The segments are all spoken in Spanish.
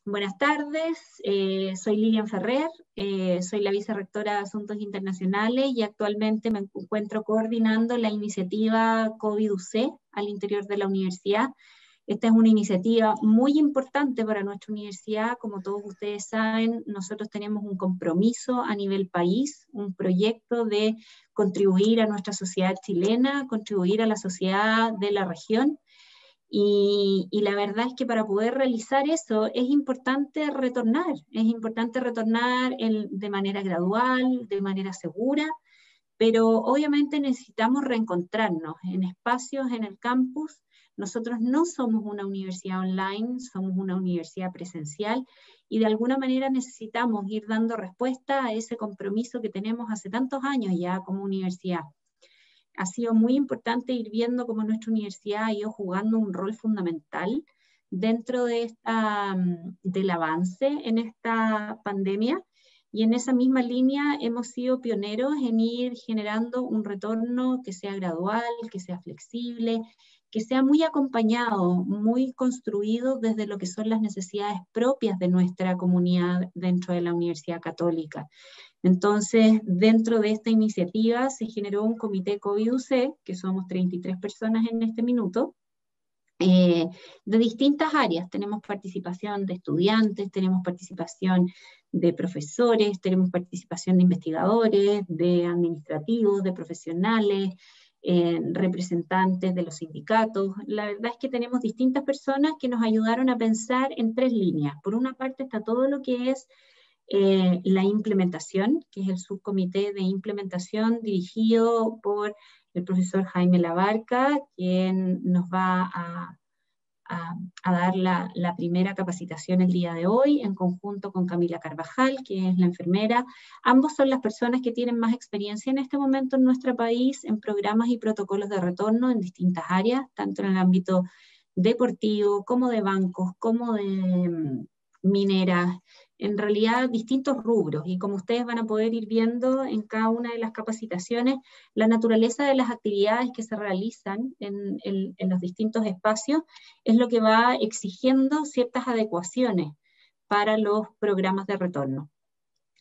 Buenas tardes, soy Lilian Ferrer, soy la vicerrectora de Asuntos Internacionales y actualmente me encuentro coordinando la iniciativa COVID-UC al interior de la universidad. Esta es una iniciativa muy importante para nuestra universidad. Como todos ustedes saben, nosotros tenemos un compromiso a nivel país, un proyecto de contribuir a nuestra sociedad chilena, contribuir a la sociedad de la región. Y la verdad es que para poder realizar eso es importante retornar de manera gradual, de manera segura, pero obviamente necesitamos reencontrarnos en espacios en el campus. Nosotros no somos una universidad online, somos una universidad presencial y de alguna manera necesitamos ir dando respuesta a ese compromiso que tenemos hace tantos años ya como universidad. Ha sido muy importante ir viendo cómo nuestra universidad ha ido jugando un rol fundamental dentro de del avance en esta pandemia, y en esa misma línea hemos sido pioneros en ir generando un retorno que sea gradual, que sea flexible, que sea muy acompañado, muy construido desde lo que son las necesidades propias de nuestra comunidad dentro de la Universidad Católica. Entonces, dentro de esta iniciativa se generó un comité COVID-UC, que somos 33 personas en este minuto, de distintas áreas. Tenemos participación de estudiantes, tenemos participación de profesores, tenemos participación de investigadores, de administrativos, de profesionales, representantes de los sindicatos. La verdad es que tenemos distintas personas que nos ayudaron a pensar en tres líneas. Por una parte está todo lo que es la implementación, que es el subcomité de implementación dirigido por el profesor Jaime Labarca, quien nos va a dar la primera capacitación el día de hoy, en conjunto con Camila Carvajal, que es la enfermera. Ambos son las personas que tienen más experiencia en este momento en nuestro país en programas y protocolos de retorno en distintas áreas, tanto en el ámbito deportivo, como de bancos, como de mineras, en realidad distintos rubros, y como ustedes van a poder ir viendo en cada una de las capacitaciones, la naturaleza de las actividades que se realizan en los distintos espacios es lo que va exigiendo ciertas adecuaciones para los programas de retorno.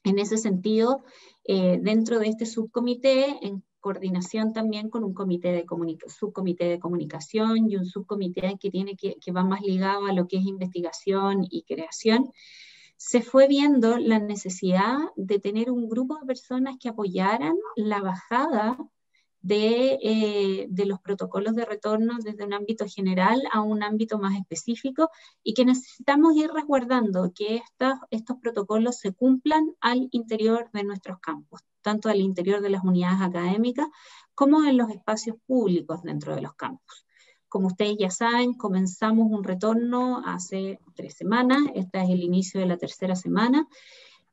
En ese sentido, dentro de este subcomité, en coordinación también con un subcomité de comunicación y un subcomité que va más ligado a lo que es investigación y creación, se fue viendo la necesidad de tener un grupo de personas que apoyaran la bajada de los protocolos de retorno desde un ámbito general a un ámbito más específico, y que necesitamos ir resguardando que estos protocolos se cumplan al interior de nuestros campus, tanto al interior de las unidades académicas como en los espacios públicos dentro de los campus. Como ustedes ya saben, comenzamos un retorno hace 3 semanas, este es el inicio de la tercera semana,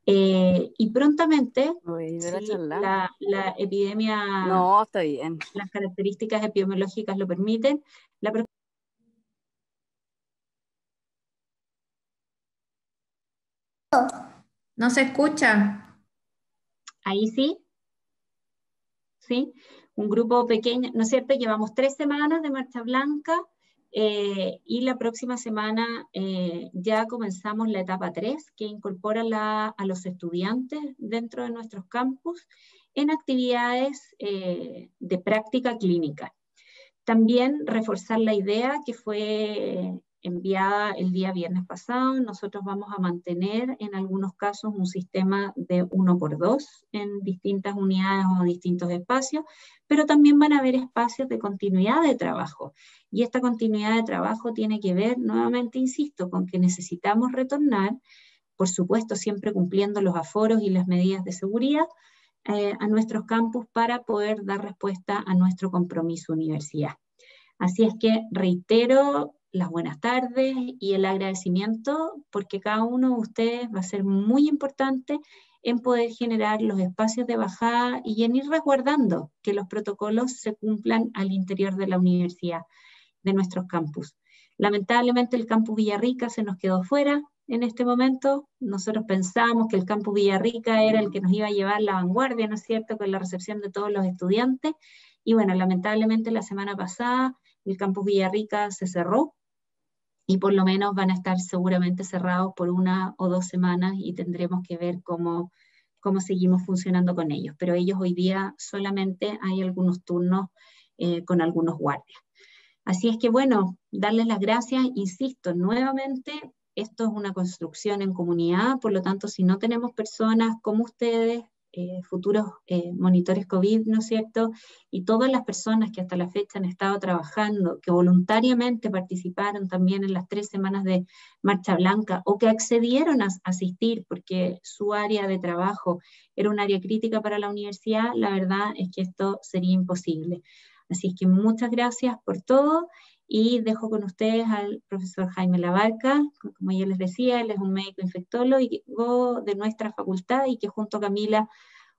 y prontamente, si la epidemia, no, está bien, las características epidemiológicas lo permiten, no se escucha. Ahí sí, ¿sí? Un grupo pequeño, ¿no es cierto? Llevamos 3 semanas de Marcha Blanca, y la próxima semana ya comenzamos la etapa 3, que incorpora a los estudiantes dentro de nuestros campus en actividades de práctica clínica. También reforzar la idea que fue enviada el día viernes pasado. Nosotros vamos a mantener en algunos casos un sistema de 1x2 en distintas unidades o distintos espacios, pero también van a haber espacios de continuidad de trabajo. Y esta continuidad de trabajo tiene que ver, nuevamente insisto, con que necesitamos retornar, por supuesto siempre cumpliendo los aforos y las medidas de seguridad, a nuestros campus para poder dar respuesta a nuestro compromiso universidad. Así es que reitero las buenas tardes y el agradecimiento, porque cada uno de ustedes va a ser muy importante en poder generar los espacios de bajada y en ir resguardando que los protocolos se cumplan al interior de la universidad, de nuestros campus. Lamentablemente el campus Villarrica se nos quedó fuera en este momento. Nosotros pensábamos que el campus Villarrica era el que nos iba a llevar la vanguardia, ¿no es cierto?, con la recepción de todos los estudiantes, y bueno, lamentablemente la semana pasada el campus Villarrica se cerró, y por lo menos van a estar seguramente cerrados por 1 o 2 semanas y tendremos que ver cómo seguimos funcionando con ellos. Pero ellos hoy día solamente hay algunos turnos con algunos guardias. Así es que bueno, darles las gracias, insisto, nuevamente, esto es una construcción en comunidad, por lo tanto, si no tenemos personas como ustedes, futuros monitores COVID, ¿no es cierto? Y todas las personas que hasta la fecha han estado trabajando, que voluntariamente participaron también en las 3 semanas de Marcha Blanca, o que accedieron a asistir porque su área de trabajo era un área crítica para la universidad, la verdad es que esto sería imposible. Así es que muchas gracias por todo y dejo con ustedes al profesor Jaime Labarca. Como ya les decía, él es un médico infectólogo de nuestra facultad y que junto a Camila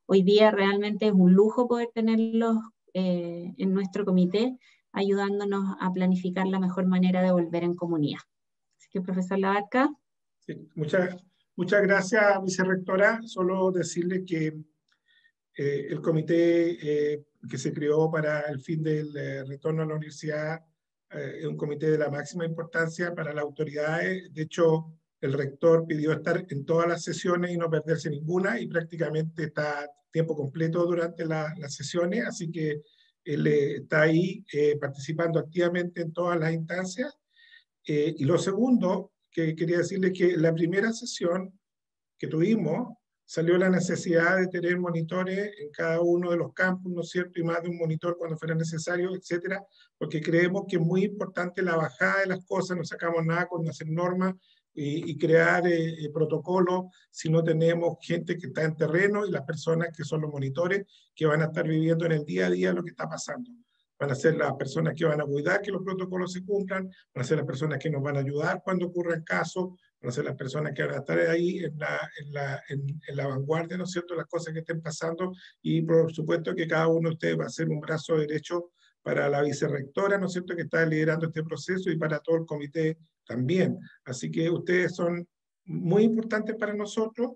hoy día realmente es un lujo poder tenerlos en nuestro comité, ayudándonos a planificar la mejor manera de volver en comunidad. Así que profesor Labarca. Sí, muchas gracias, vicerrectora. Solo decirle que el comité que se creó para el fin del retorno a la universidad es un comité de la máxima importancia para las autoridades. De hecho, el rector pidió estar en todas las sesiones y no perderse ninguna, y prácticamente está tiempo completo durante las sesiones, así que él está ahí participando activamente en todas las instancias. Y lo segundo que quería decirle es que la primera sesión que tuvimos salió la necesidad de tener monitores en cada uno de los campus, ¿no es cierto? Y más de un monitor cuando fuera necesario, etcétera, porque creemos que es muy importante la bajada de las cosas, no sacamos nada con hacer normas y crear protocolos si no tenemos gente que está en terreno y las personas que son los monitores que van a estar viviendo en el día a día lo que está pasando. Van a ser las personas que van a cuidar que los protocolos se cumplan, van a ser las personas que nos van a ayudar cuando ocurran casos, van a ser las personas que van a estar ahí en la vanguardia, ¿no es cierto?, las cosas que estén pasando, y por supuesto que cada uno de ustedes va a ser un brazo derecho para la vicerrectora, ¿no es cierto?, que está liderando este proceso, y para todo el comité también. Así que ustedes son muy importantes para nosotros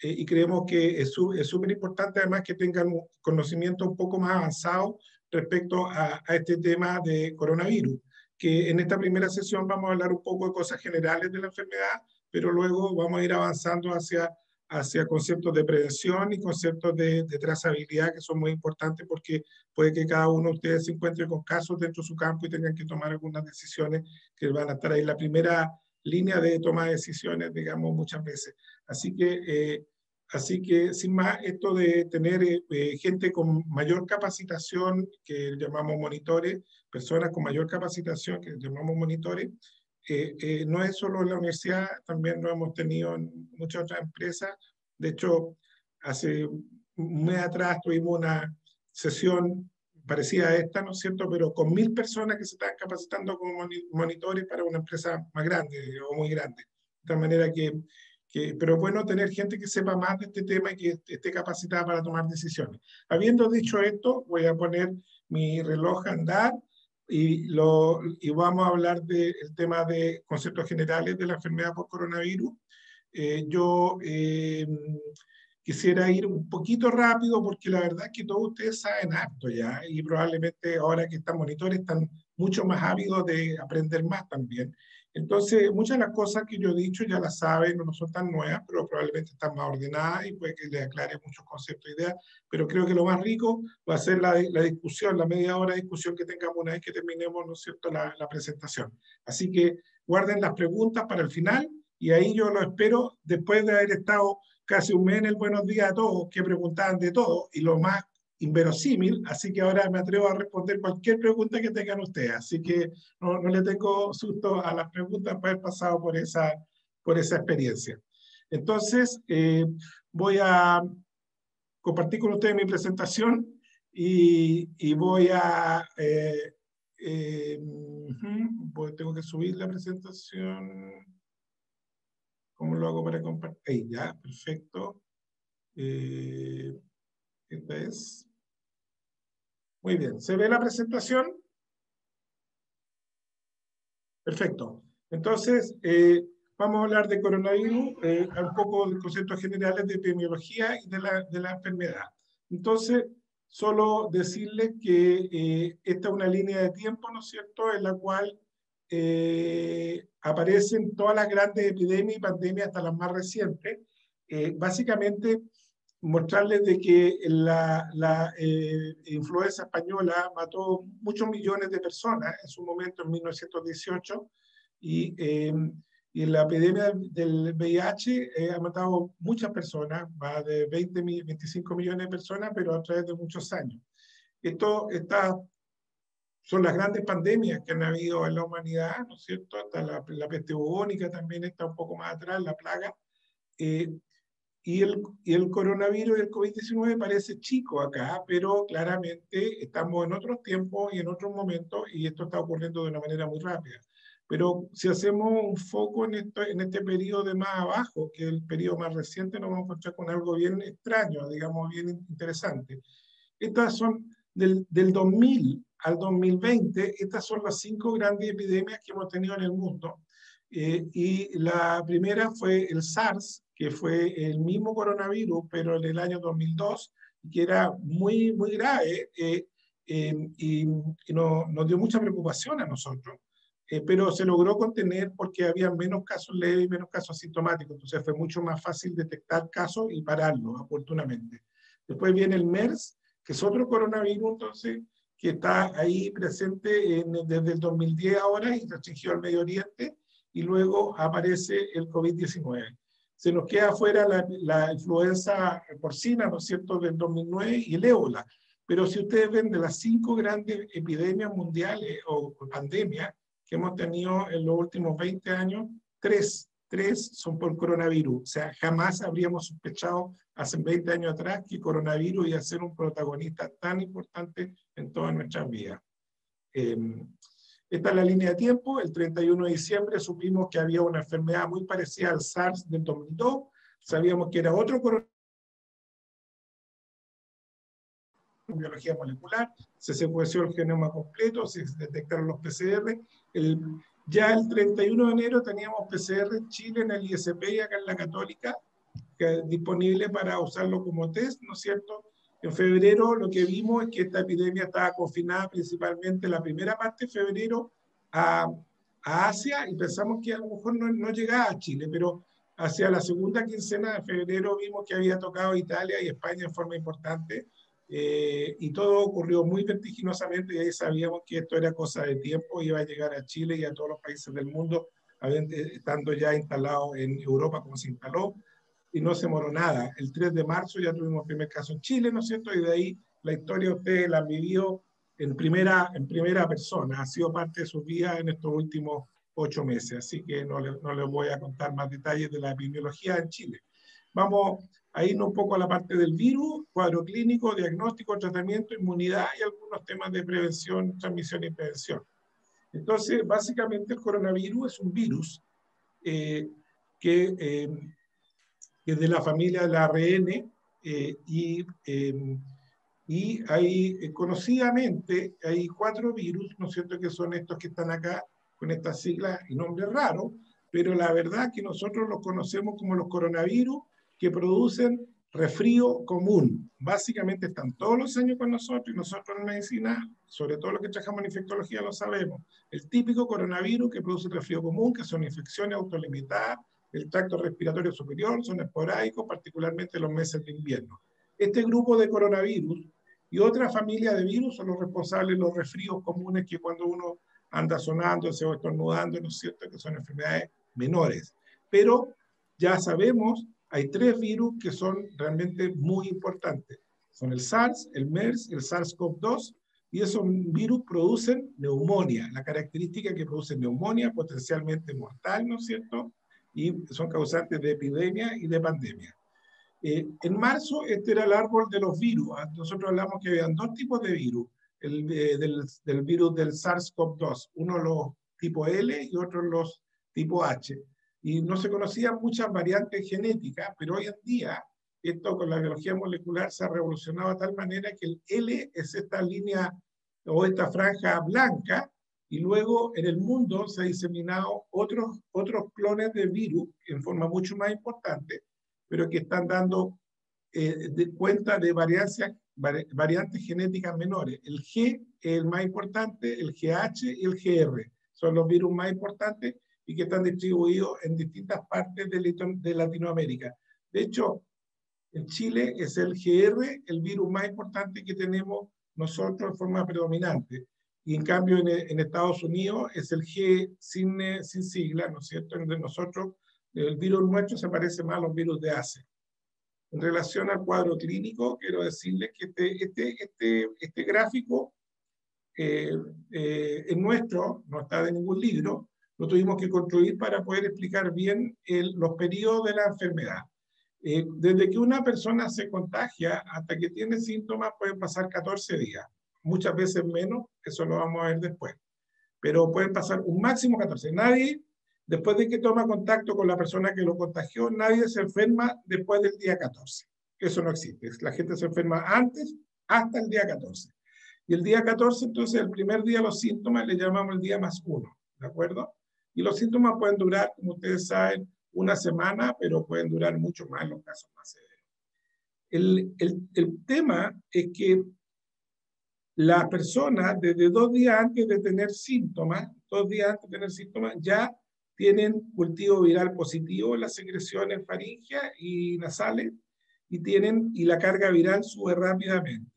y creemos que es súper importante además que tengan un conocimiento un poco más avanzado respecto a este tema de coronavirus, que en esta primera sesión vamos a hablar un poco de cosas generales de la enfermedad, pero luego vamos a ir avanzando hacia conceptos de prevención y conceptos de trazabilidad, que son muy importantes porque puede que cada uno de ustedes se encuentre con casos dentro de su campo y tengan que tomar algunas decisiones que van a estar ahí en la primera línea de toma de decisiones, digamos, muchas veces. Así que, sin más, esto de tener gente con mayor capacitación, que llamamos monitores, personas con mayor capacitación, que llamamos monitores, no es solo en la universidad, también lo hemos tenido en muchas otras empresas. De hecho, hace un mes atrás tuvimos una sesión parecida a esta, ¿no es cierto?, pero con 1000 personas que se están capacitando como monitores para una empresa más grande o muy grande. De tal manera pero es bueno tener gente que sepa más de este tema y que esté capacitada para tomar decisiones. Habiendo dicho esto, voy a poner mi reloj a andar y vamos a hablar del tema de conceptos generales de la enfermedad por coronavirus. Yo quisiera ir un poquito rápido porque la verdad es que todos ustedes saben harto ya, y probablemente ahora que están monitores están mucho más ávidos de aprender más también. Entonces, muchas de las cosas que yo he dicho ya las saben, no son tan nuevas, pero probablemente están más ordenadas y puede que les aclare muchos conceptos e ideas, pero creo que lo más rico va a ser la discusión, la media hora de discusión que tengamos una vez que terminemos, ¿no es cierto?, la presentación. Así que guarden las preguntas para el final y ahí yo lo espero después de haber estado casi un mes en el Buenos Días a Todos, que preguntaban de todo y lo más inverosímil, así que ahora me atrevo a responder cualquier pregunta que tengan ustedes, así que no le tengo susto a las preguntas por haber pasado por esa experiencia. Entonces, voy a compartir con ustedes mi presentación y voy a... tengo que subir la presentación. ¿Cómo lo hago para compartir? Ahí, ya, perfecto. Esta es. Muy bien, ¿se ve la presentación? Perfecto. Entonces, vamos a hablar de coronavirus, un poco de conceptos generales de epidemiología y de la enfermedad. Entonces, solo decirles que esta es una línea de tiempo, ¿no es cierto?, en la cual aparecen todas las grandes epidemias y pandemias, hasta las más recientes. Básicamente, mostrarles de que la influenza española mató muchos millones de personas en su momento, en 1918, y la epidemia del VIH ha matado muchas personas, más de 25 millones de personas, pero a través de muchos años. Estas son las grandes pandemias que han habido en la humanidad, ¿no es cierto? Hasta la peste bubónica también está un poco más atrás, la plaga. Y el coronavirus y el COVID-19 parece chico acá, pero claramente estamos en otros tiempos y en otros momentos, y esto está ocurriendo de una manera muy rápida. Pero si hacemos un foco en este periodo de más abajo, que es el periodo más reciente, nos vamos a encontrar con algo bien extraño, digamos, bien interesante. Estas son del 2000 al 2020, estas son las 5 grandes epidemias que hemos tenido en el mundo. Y la primera fue el SARS, que fue el mismo coronavirus, pero en el año 2002, que era muy, muy grave y nos dio mucha preocupación a nosotros. Pero se logró contener porque había menos casos leves y menos casos asintomáticos, entonces fue mucho más fácil detectar casos y pararlos, oportunamente. Después viene el MERS, que es otro coronavirus, entonces, que está ahí presente desde el 2010 ahora y restringido al Medio Oriente, y luego aparece el COVID-19. Se nos queda afuera la influenza porcina, ¿no es cierto?, del 2009 y el ébola. Pero si ustedes ven de las 5 grandes epidemias mundiales o pandemias que hemos tenido en los últimos 20 años, 3 son por coronavirus. O sea, jamás habríamos sospechado hace 20 años atrás que coronavirus iba a ser un protagonista tan importante en todas nuestras vidas. Esta es la línea de tiempo. El 31 de diciembre supimos que había una enfermedad muy parecida al SARS del 2002. Sabíamos que era otro coronavirus en biología molecular, se secuenció el genoma completo, se detectaron los PCR. Ya el 31 de enero teníamos PCR en Chile, en el ISP y acá en la Católica, disponible para usarlo como test, ¿no es cierto? En febrero lo que vimos es que esta epidemia estaba confinada principalmente la primera parte de febrero a Asia, y pensamos que a lo mejor no llegaba a Chile, pero hacia la segunda quincena de febrero vimos que había tocado Italia y España en forma importante. Y todo ocurrió muy vertiginosamente, y ahí sabíamos que esto era cosa de tiempo, iba a llegar a Chile y a todos los países del mundo, estando ya instalado en Europa como se instaló, y no se demoró nada. El 3 de marzo ya tuvimos el primer caso en Chile, ¿no es cierto? Y de ahí la historia ustedes la han vivido en primera persona, ha sido parte de sus vidas en estos últimos 8 meses, así que no les voy a contar más detalles de la epidemiología en Chile. Vamos a irnos un poco a la parte del virus, cuadro clínico, diagnóstico, tratamiento, inmunidad y algunos temas de prevención, transmisión y prevención. Entonces, básicamente el coronavirus es un virus que es de la familia del ARN y hay, conocidamente, hay 4 virus, ¿no es cierto?, que son estos que están acá con estas siglas y nombres raros, pero la verdad que nosotros los conocemos como los coronavirus, que producen resfrío común. Básicamente están todos los años con nosotros, y nosotros en medicina, sobre todo los que trabajamos en infectología, lo sabemos. El típico coronavirus que produce resfrío común, que son infecciones autolimitadas del tracto respiratorio superior, son esporádicos, particularmente en los meses de invierno. Este grupo de coronavirus y otra familia de virus son los responsables de los resfríos comunes, que cuando uno anda sonándose o estornudando, ¿no es cierto?, que son enfermedades menores. Pero ya sabemos, hay 3 virus que son realmente muy importantes. Son el SARS, el MERS, el SARS-CoV-2, y esos virus producen neumonía, la característica que producen neumonía potencialmente mortal, ¿no es cierto?, y son causantes de epidemia y de pandemia. En marzo, este era el árbol de los virus. Nosotros hablamos que habían 2 tipos de virus, del virus del SARS-CoV-2, uno los tipo L y otros los tipo H. Y no se conocían muchas variantes genéticas, pero hoy en día, esto con la biología molecular se ha revolucionado de tal manera que el L es esta línea o esta franja blanca, y luego en el mundo se han diseminado otros clones de virus en forma mucho más importante, pero que están dando cuenta de variantes genéticas menores. El G es el más importante, el GH y el GR son los virus más importantes, y que están distribuidos en distintas partes de Latinoamérica. De hecho, en Chile es el GR, el virus más importante que tenemos nosotros en forma predominante. Y en cambio en Estados Unidos es el G sin sigla, ¿no es cierto? Entre nosotros, el virus nuestro se parece más a los virus de ACE. En relación al cuadro clínico, quiero decirles que este gráfico es nuestro, no está de ningún libro, lo tuvimos que construir para poder explicar bien los periodos de la enfermedad. Desde que una persona se contagia hasta que tiene síntomas pueden pasar 14 días, muchas veces menos, eso lo vamos a ver después, pero pueden pasar un máximo 14. Nadie, después de que toma contacto con la persona que lo contagió, nadie se enferma después del día 14. Eso no existe, la gente se enferma antes hasta el día 14. Y el día 14, entonces, el primer día los síntomas le llamamos el día +1, ¿de acuerdo? Y los síntomas pueden durar, como ustedes saben, una semana, pero pueden durar mucho más en los casos más severos. El tema es que la persona, desde 2 días antes de tener síntomas, ya tienen cultivo viral positivo en las secreciones faríngeas y nasales, y la carga viral sube rápidamente.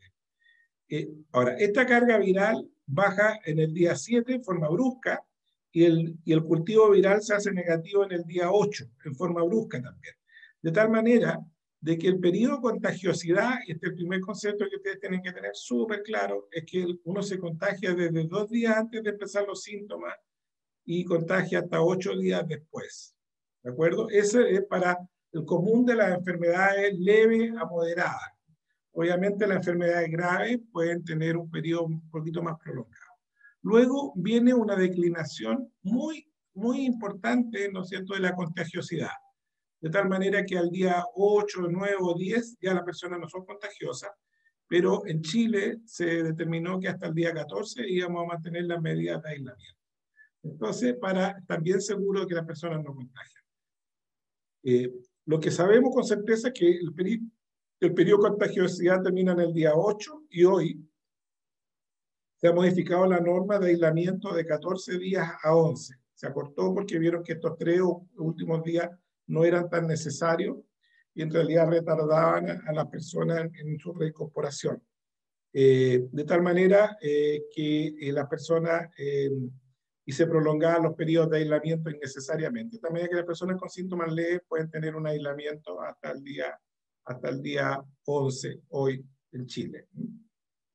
Ahora, esta carga viral baja en el día 7 en forma brusca, y el cultivo viral se hace negativo en el día 8 en forma brusca también. De tal manera de que el periodo de contagiosidad, este es el primer concepto que ustedes tienen que tener súper claro, es que uno se contagia desde 2 días antes de empezar los síntomas y contagia hasta 8 días después. ¿De acuerdo? Ese es para el común de las enfermedades leves a moderadas. Obviamente las enfermedades graves pueden tener un periodo un poquito más prolongado. Luego viene una declinación muy importante, ¿no es cierto?, de la contagiosidad. De tal manera que al día 8, 9 o 10 ya las personas no son contagiosas, pero en Chile se determinó que hasta el día 14 íbamos a mantener las medidas de aislamiento. Entonces, para estar bien seguro de que las personas no contagian. Lo que sabemos con certeza es que el periodo de contagiosidad termina en el día 8 y hoy se ha modificado la norma de aislamiento de 14 días a 11. Se acortó porque vieron que estos 3 últimos días no eran tan necesarios y en realidad retardaban a las personas en su reincorporación. De tal manera que las personas y se prolongaban los periodos de aislamiento innecesariamente. De tal manera que las personas con síntomas leves pueden tener un aislamiento hasta el día 11 hoy en Chile.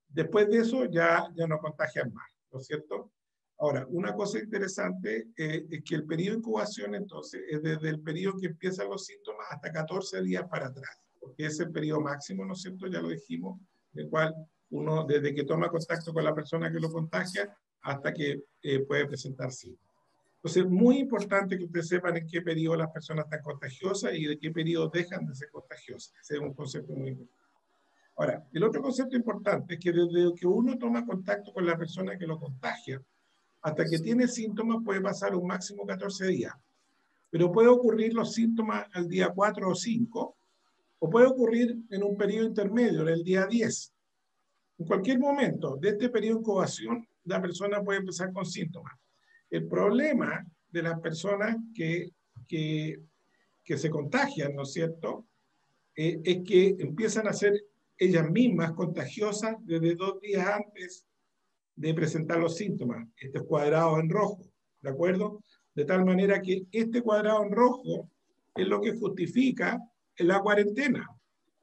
Después de eso ya no contagian más, ¿no es cierto? Ahora, una cosa interesante es que el periodo de incubación, entonces, es desde el periodo que empiezan los síntomas hasta 14 días para atrás, porque es el periodo máximo, ¿no es cierto? Ya lo dijimos, el cual uno, desde que toma contacto con la persona que lo contagia hasta que puede presentar síntomas. Entonces, muy importante que ustedes sepan en qué periodo las personas están contagiosas y de qué periodo dejan de ser contagiosas. Ese es un concepto muy importante. Ahora, el otro concepto importante es que desde que uno toma contacto con la persona que lo contagia, hasta que tiene síntomas puede pasar un máximo 14 días. Pero puede ocurrir los síntomas al día 4 o 5, o puede ocurrir en un periodo intermedio, en el día 10. En cualquier momento de este periodo de incubación, la persona puede empezar con síntomas. El problema de las personas que se contagian, ¿no es cierto?, es que empiezan a ser ellas mismas contagiosas desde 2 días antes de presentar los síntomas. Este es cuadrado en rojo, ¿de acuerdo? De tal manera que este cuadrado en rojo es lo que justifica la cuarentena.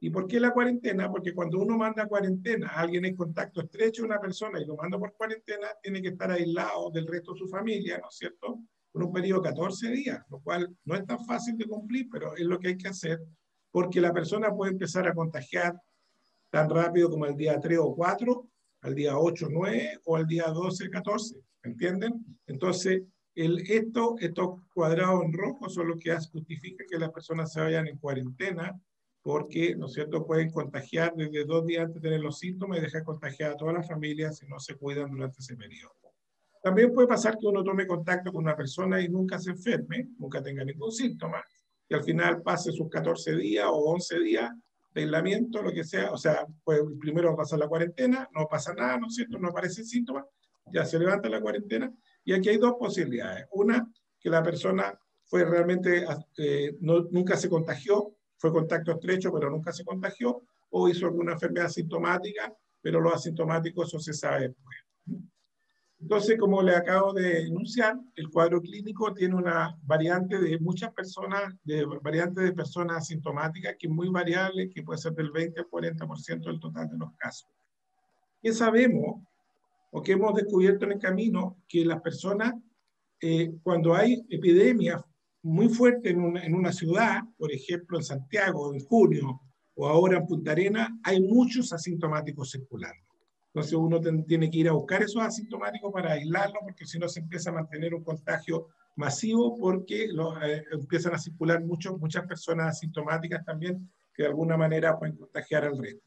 ¿Y por qué la cuarentena? Porque cuando uno manda cuarentena a alguien en contacto estrecho de una persona y lo manda por cuarentena, tiene que estar aislado del resto de su familia, ¿no es cierto?, por un periodo de 14 días, lo cual no es tan fácil de cumplir, pero es lo que hay que hacer, porque la persona puede empezar a contagiar tan rápido como el día 3 o 4, al día 8 o 9 o al día 12 o 14, ¿entienden? Entonces, estos cuadrados en rojo son los que justifican que las personas se vayan en cuarentena, porque, ¿no es cierto?, pueden contagiar desde 2 días antes de tener los síntomas y dejar contagiar a toda la familia si no se cuidan durante ese periodo. También puede pasar que uno tome contacto con una persona y nunca se enferme, nunca tenga ningún síntoma, y al final pase sus 14 días o 11 días de aislamiento, lo que sea, o sea, pues primero va a pasar la cuarentena, no pasa nada, ¿no es cierto?, no aparecen síntomas, ya se levanta la cuarentena, y aquí hay 2 posibilidades. Una que la persona fue realmente, nunca se contagió, fue contacto estrecho, pero nunca se contagió, o hizo alguna enfermedad asintomática, pero los asintomáticos eso se sabe después. Entonces, como le acabo de enunciar, el cuadro clínico tiene una variante de muchas personas, variante de personas asintomáticas, que es muy variable, que puede ser del 20 al 40% del total de los casos. ¿Qué sabemos o qué hemos descubierto en el camino? Que las personas, cuando hay epidemias muy fuertes en una ciudad, por ejemplo en Santiago en junio, o ahora en Punta Arenas, hay muchos asintomáticos circulando. Entonces uno tiene que ir a buscar esos asintomáticos para aislarlos, porque si no se empieza a mantener un contagio masivo, porque empiezan a circular muchas personas asintomáticas también, que de alguna manera pueden contagiar al resto.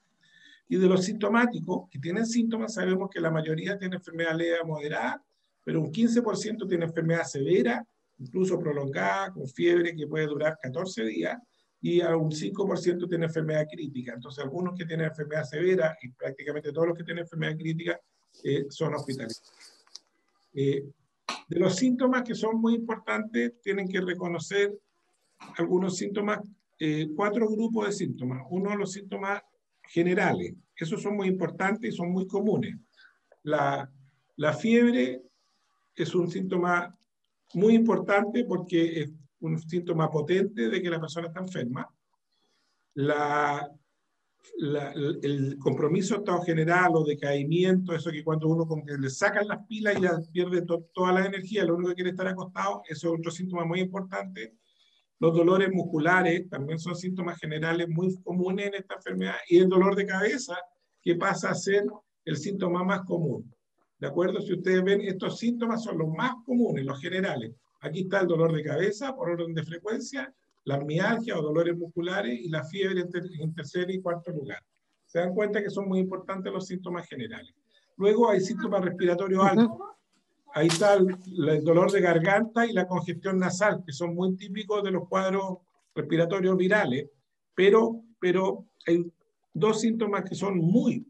Y de los sintomáticos, que tienen síntomas, sabemos que la mayoría tiene enfermedad leve a moderada, pero un 15% tiene enfermedad severa, incluso prolongada, con fiebre que puede durar 14 días, y a un 5% tiene enfermedad crítica. Entonces, algunos que tienen enfermedad severa, y prácticamente todos los que tienen enfermedad crítica, son hospitalizados. De los síntomas que son muy importantes, tienen que reconocer algunos síntomas, 4 grupos de síntomas. Uno de los síntomas generales, esos son muy importantes y son muy comunes. La fiebre es un síntoma muy importante porque es un síntoma potente de que la persona está enferma. El compromiso de estado general o decaimiento, eso que cuando uno como que le sacan las pilas y ya pierde toda la energía, lo único que quiere es estar acostado, eso es otro síntoma muy importante. Los dolores musculares también son síntomas generales muy comunes en esta enfermedad, y el dolor de cabeza, que pasa a ser el síntoma más común. ¿De acuerdo? Si ustedes ven, estos síntomas son los más comunes, los generales. Aquí está el dolor de cabeza por orden de frecuencia, la mialgia o dolores musculares y la fiebre en tercer y cuarto lugar. Se dan cuenta que son muy importantes los síntomas generales. Luego hay síntomas respiratorios altos. Ahí está el dolor de garganta y la congestión nasal, que son muy típicos de los cuadros respiratorios virales, pero hay 2 síntomas que son muy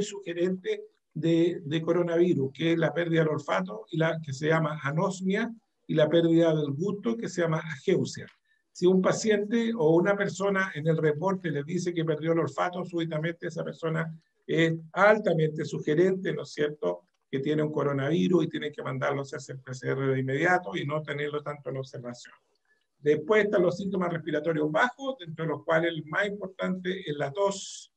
sugerentes de coronavirus, que es la pérdida del olfato, que se llama anosmia, y la pérdida del gusto, que se llama ageusia. Si un paciente o una persona en el reporte le dice que perdió el olfato, súbitamente esa persona es altamente sugerente, ¿no es cierto?, que tiene un coronavirus y tiene que mandarlo a hacerse el PCR de inmediato y no tenerlo tanto en observación. Después están los síntomas respiratorios bajos, entre los cuales el más importante es la tos,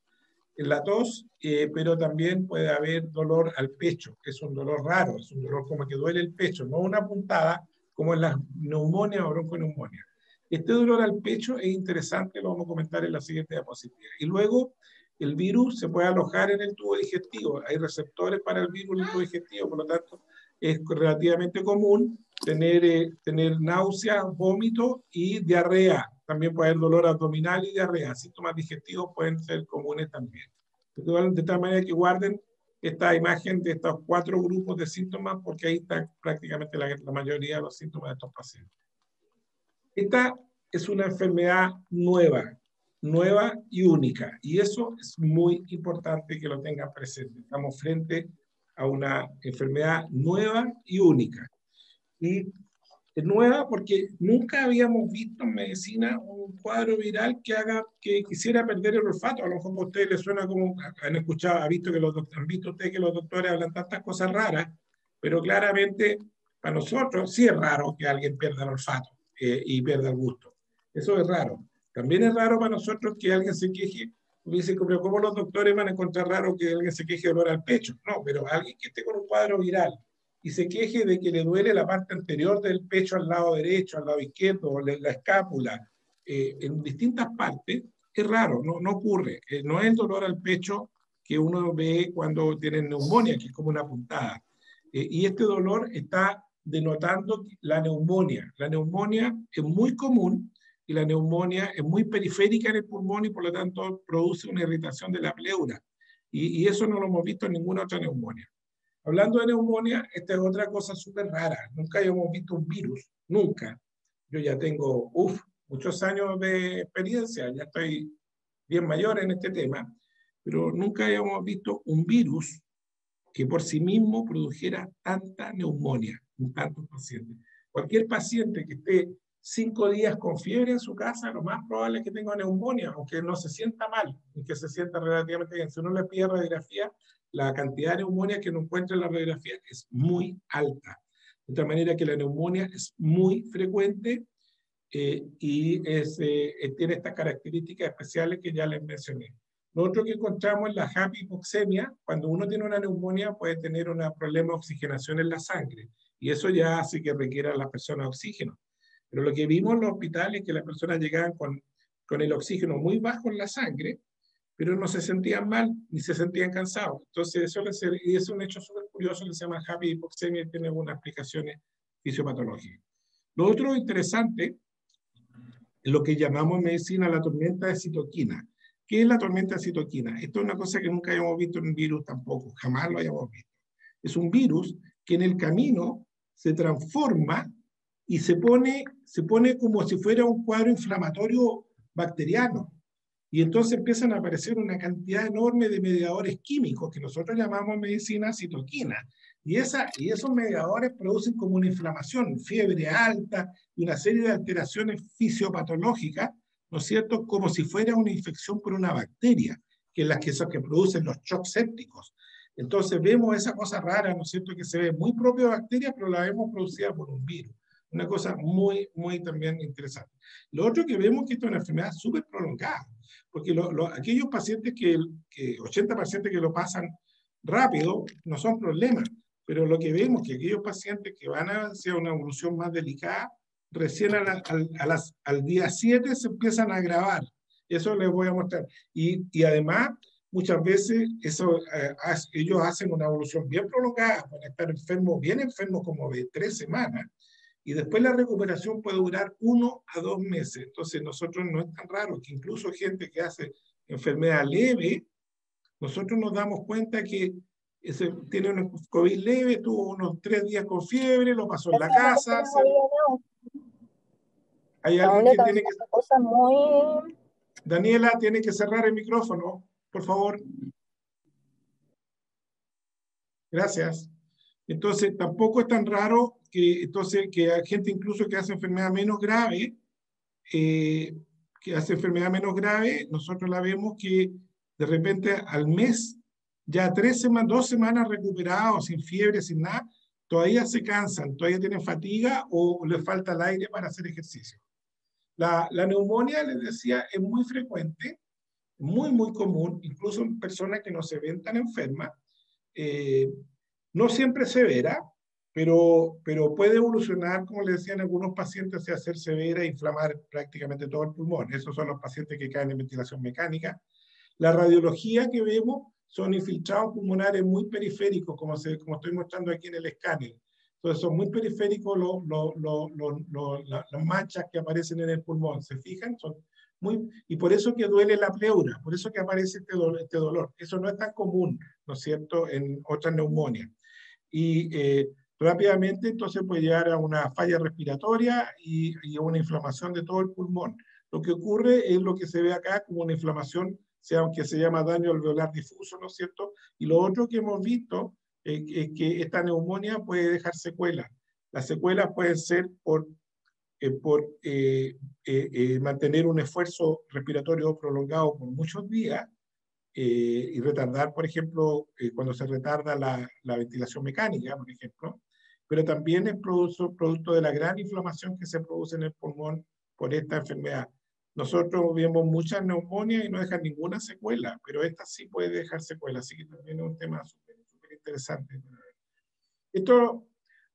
pero también puede haber dolor al pecho, que es un dolor raro, es un dolor como que duele el pecho, no una puntada, como en la neumonía o bronconeumonía. Este dolor al pecho es interesante, lo vamos a comentar en la siguiente diapositiva. Y luego, el virus se puede alojar en el tubo digestivo. Hay receptores para el virus en el tubo digestivo, por lo tanto, es relativamente común tener náusea, vómito y diarrea. También puede haber dolor abdominal y diarrea. Síntomas digestivos pueden ser comunes también. De tal manera que guarden esta imagen de estos 4 grupos de síntomas, porque ahí está prácticamente la mayoría de los síntomas de estos pacientes. Esta es una enfermedad nueva y única, y eso es muy importante que lo tengan presente. Estamos frente a una enfermedad nueva y única. Y es nueva porque nunca habíamos visto en medicina un cuadro viral que quisiera perder el olfato. A lo mejor a ustedes les suena como, han escuchado, han visto ustedes que los doctores hablan tantas cosas raras, pero claramente para nosotros sí es raro que alguien pierda el olfato y pierda el gusto. Eso es raro. También es raro para nosotros que alguien se queje, dice, pero ¿cómo los doctores van a encontrar raro que alguien se queje de dolor al pecho? No, pero alguien que esté con un cuadro viral y se queje de que le duele la parte anterior del pecho al lado derecho, al lado izquierdo, o la escápula, en distintas partes, es raro, no ocurre. No es el dolor al pecho que uno ve cuando tienen neumonía, que es como una puntada. Y este dolor está denotando la neumonía. La neumonía es muy común y la neumonía es muy periférica en el pulmón y por lo tanto produce una irritación de la pleura. Y eso no lo hemos visto en ninguna otra neumonía. Hablando de neumonía, esta es otra cosa súper rara. Nunca habíamos visto un virus, nunca. Yo ya tengo muchos años de experiencia, ya estoy bien mayor en este tema, pero nunca habíamos visto un virus que por sí mismo produjera tanta neumonía en tantos pacientes. Cualquier paciente que esté 5 días con fiebre en su casa, lo más probable es que tenga neumonía, aunque no se sienta mal, aunque se sienta relativamente bien. Si uno le pide radiografía, la cantidad de neumonía que uno encuentra en la radiografía es muy alta. De tal manera que la neumonía es muy frecuente y tiene estas características especiales que ya les mencioné. Lo otro que encontramos es la hipoxemia. Cuando uno tiene una neumonía puede tener un problema de oxigenación en la sangre y eso ya hace que requiera a la persona oxígeno. Pero lo que vimos en los hospitales es que las personas llegaban con el oxígeno muy bajo en la sangre, pero no se sentían mal ni se sentían cansados. Entonces, y es un hecho súper curioso que se llama hipoxemia y tiene algunas explicaciones fisiopatológicas. Lo otro interesante es lo que llamamos en medicina la tormenta de citoquina. ¿Qué es la tormenta de citoquina? Esto es una cosa que nunca hayamos visto en un virus tampoco, jamás lo hayamos visto. Es un virus que en el camino se transforma y se pone como si fuera un cuadro inflamatorio bacteriano. Y entonces empiezan a aparecer una cantidad enorme de mediadores químicos que nosotros llamamos en medicina citoquina. Y esos mediadores producen como una inflamación, fiebre alta y una serie de alteraciones fisiopatológicas, ¿no es cierto? Como si fuera una infección por una bacteria, que es las que producen los shocks sépticos. Entonces vemos esa cosa rara, ¿no es cierto?, que se ve muy propia de bacterias, pero la vemos producida por un virus. Una cosa muy, muy también interesante. Lo otro que vemos es que esta es una enfermedad súper prolongada, porque aquellos pacientes 80 pacientes que lo pasan rápido, no son problemas, pero lo que vemos es que aquellos pacientes que van hacia una evolución más delicada, recién al día 7 se empiezan a agravar. Eso les voy a mostrar. Y además, muchas veces ellos hacen una evolución bien prolongada, pueden estar enfermos, bien enfermos como de 3 semanas, y después la recuperación puede durar 1 a 2 meses. Entonces nosotros no es tan raro que incluso gente que hace enfermedad leve, nosotros nos damos cuenta que tiene un COVID leve, tuvo unos 3 días con fiebre, lo pasó en la casa. Hay alguien que tiene que... Daniela, tiene que cerrar el micrófono, por favor. Gracias. Entonces, tampoco es tan raro que hay gente incluso que hace enfermedad menos grave, nosotros la vemos que de repente al mes, ya 2 semanas recuperados, sin fiebre, sin nada, todavía se cansan, todavía tienen fatiga o les falta el aire para hacer ejercicio. La neumonía, les decía, es muy frecuente, muy, muy común, incluso en personas que no se ven tan enfermas, no siempre severa, pero puede evolucionar, como le decían algunos pacientes, hacia ser severa e inflamar prácticamente todo el pulmón. Esos son los pacientes que caen en ventilación mecánica. La radiología que vemos son infiltrados pulmonares muy periféricos, como estoy mostrando aquí en el escáner. Entonces son muy periféricos las manchas que aparecen en el pulmón. ¿Se fijan? Y por eso que duele la pleura, por eso que aparece este dolor. Eso no es tan común, ¿no es cierto?, en otras neumonias. Y rápidamente entonces puede llegar a una falla respiratoria y a una inflamación de todo el pulmón. Lo que ocurre es lo que se ve acá como una inflamación, aunque se llama daño alveolar difuso, ¿no es cierto? Y lo otro que hemos visto es que esta neumonía puede dejar secuelas. Las secuelas pueden ser por mantener un esfuerzo respiratorio prolongado por muchos días y retardar, por ejemplo, cuando se retarda la ventilación mecánica, por ejemplo, pero también es producto de la gran inflamación que se produce en el pulmón por esta enfermedad. Nosotros vemos muchas neumonias y no dejan ninguna secuela, pero esta sí puede dejar secuelas, así que también es un tema súper interesante.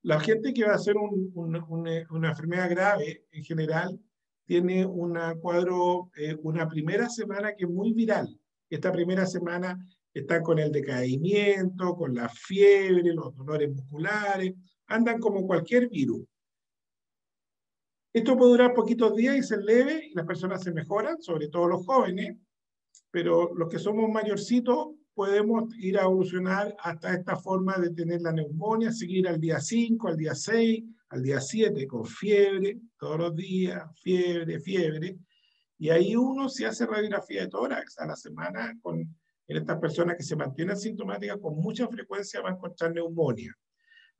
La gente que va a hacer una enfermedad grave, en general, tiene una primera semana que es muy viral. Esta primera semana está con el decaimiento, con la fiebre, los dolores musculares, andan como cualquier virus. Esto puede durar poquitos días y ser leve, y las personas se mejoran, sobre todo los jóvenes, pero los que somos mayorcitos podemos ir a evolucionar hasta esta forma de tener la neumonía, seguir al día 5, al día 6, al día 7 con fiebre, todos los días, fiebre, y ahí uno se hace radiografía de tórax a la semana en estas personas que se mantienen sintomáticas, con mucha frecuencia va a encontrar neumonía.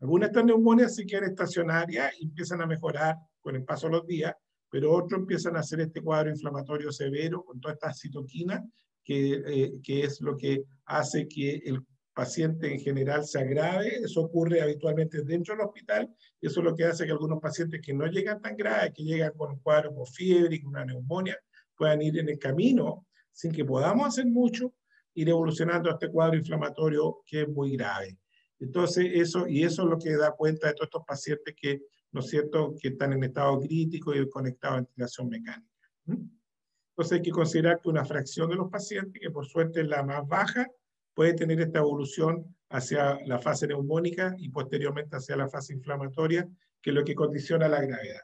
Algunas de estas neumonias se quedan estacionarias y empiezan a mejorar con el paso de los días, pero otros empiezan a hacer este cuadro inflamatorio severo con toda esta citoquina, que es lo que hace que el paciente en general se agrave. Eso ocurre habitualmente dentro del hospital, y eso es lo que hace que algunos pacientes que no llegan tan graves, que llegan con un cuadro con fiebre y con una neumonía, puedan ir en el camino, sin que podamos hacer mucho, ir evolucionando a este cuadro inflamatorio que es muy grave. Entonces, eso es lo que da cuenta de todos estos pacientes que, ¿no es cierto?, que están en estado crítico y conectados a ventilación mecánica. Entonces hay que considerar que una fracción de los pacientes, que por suerte es la más baja, puede tener esta evolución hacia la fase neumónica y posteriormente hacia la fase inflamatoria, que es lo que condiciona la gravedad.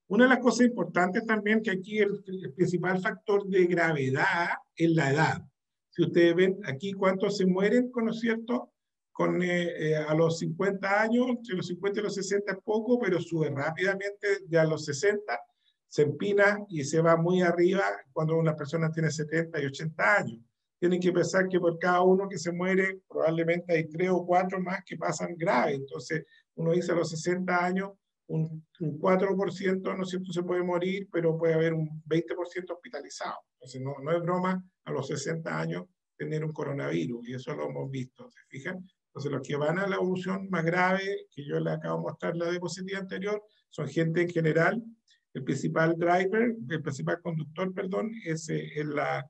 Una de las cosas importantes también que aquí el principal factor de gravedad es la edad. Si ustedes ven aquí cuántos se mueren, ¿no es cierto?, a los 50 años, entre los 50 y los 60 es poco, pero sube rápidamente, ya a los 60 se empina y se va muy arriba cuando una persona tiene 70 y 80 años. Tienen que pensar que por cada uno que se muere, probablemente hay 3 o 4 más que pasan grave. Entonces, uno dice a los 60 años, un 4%, ¿no es cierto?, se puede morir, pero puede haber un 20% hospitalizado. Entonces, no es broma a los 60 años tener un coronavirus, y eso lo hemos visto, ¿se fijan? Entonces, los que van a la evolución más grave, que yo les acabo de mostrar la diapositiva anterior, son gente en general. El principal driver, el principal conductor, perdón, es la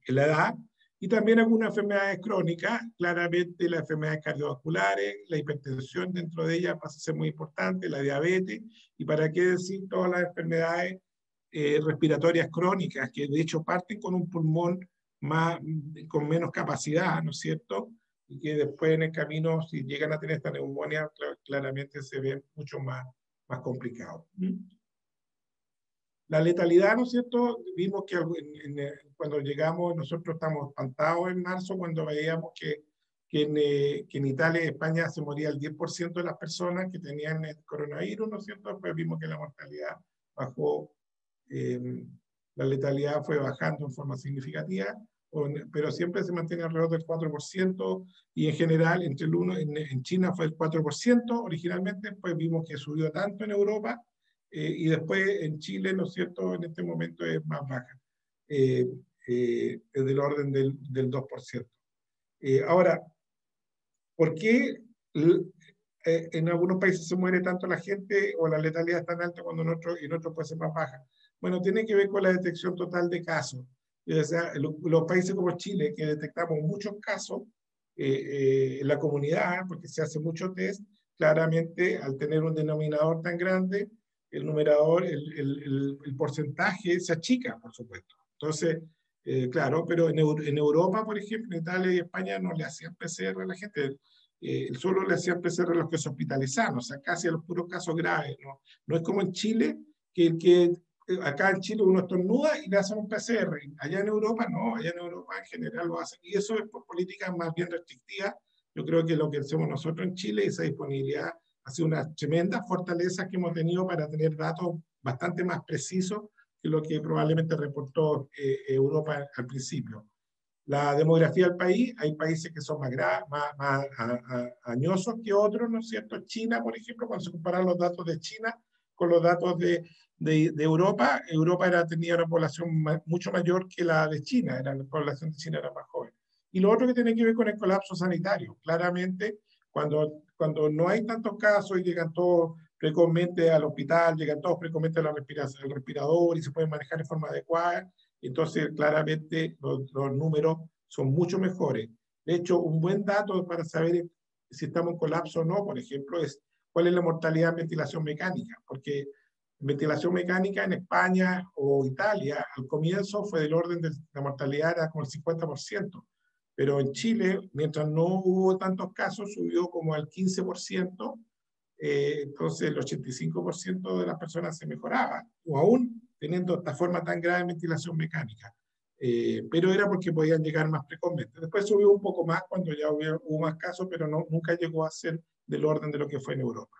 edad, y también algunas enfermedades crónicas, claramente las enfermedades cardiovasculares, la hipertensión dentro de ellas pasa a ser muy importante, la diabetes, y para qué decir todas las enfermedades respiratorias crónicas, que de hecho parten con un pulmón con menos capacidad, ¿no es cierto?, y que después en el camino, si llegan a tener esta neumonía, claramente se ve mucho más complicado. La letalidad, ¿no es cierto? Vimos que cuando llegamos, nosotros estamos espantados en marzo cuando veíamos que en Italia y España se moría el 10% de las personas que tenían el coronavirus, ¿no es cierto? Después vimos que la mortalidad bajó, la letalidad fue bajando en forma significativa, pero siempre se mantiene alrededor del 4%, y en general en China fue el 4% originalmente, después vimos que subió tanto en Europa, y después en Chile, ¿no es cierto?, en este momento es más baja, es del orden del 2%. Ahora, ¿por qué en algunos países se muere tanto la gente o la letalidad es tan alta cuando en otros puede ser más baja? Bueno, tiene que ver con la detección total de casos. O sea, los países como Chile, que detectamos muchos casos en la comunidad, porque se hace mucho test, claramente al tener un denominador tan grande, el numerador, el porcentaje se achica, por supuesto. Entonces, claro, pero en Europa, por ejemplo, en Italia y España no le hacían PCR a la gente, solo le hacían PCR a los que se hospitalizaban, o sea, casi a los puros casos graves, ¿no? No es como en Chile, que acá en Chile uno estornuda y le hacen un PCR. Allá en Europa no, allá en Europa en general lo hacen. Y eso es por políticas más bien restrictivas. Yo creo que lo que hacemos nosotros en Chile, esa disponibilidad, ha sido una tremenda fortaleza que hemos tenido para tener datos bastante más precisos que lo que probablemente reportó Europa al principio. La demografía del país, hay países que son más añosos que otros, ¿no es cierto? China, por ejemplo, cuando se comparan los datos de China con los datos de Europa, tenía una población mucho mayor que la de China, la población de China era más joven. Y lo otro que tiene que ver con el colapso sanitario. Claramente, cuando no hay tantos casos y llegan todos precozmente al hospital, llegan todos precozmente al respirador y se pueden manejar de forma adecuada, entonces claramente los números son mucho mejores. De hecho, un buen dato para saber si estamos en colapso o no, por ejemplo, es cuál es la mortalidad en ventilación mecánica, porque ventilación mecánica en España o Italia al comienzo fue del orden de la mortalidad era como el 50%, pero en Chile, mientras no hubo tantos casos, subió como al 15%, entonces el 85% de las personas se mejoraba, o aún teniendo esta forma tan grave de ventilación mecánica. Pero era porque podían llegar más precozmente. Después subió un poco más cuando ya hubo más casos, pero nunca llegó a ser del orden de lo que fue en Europa.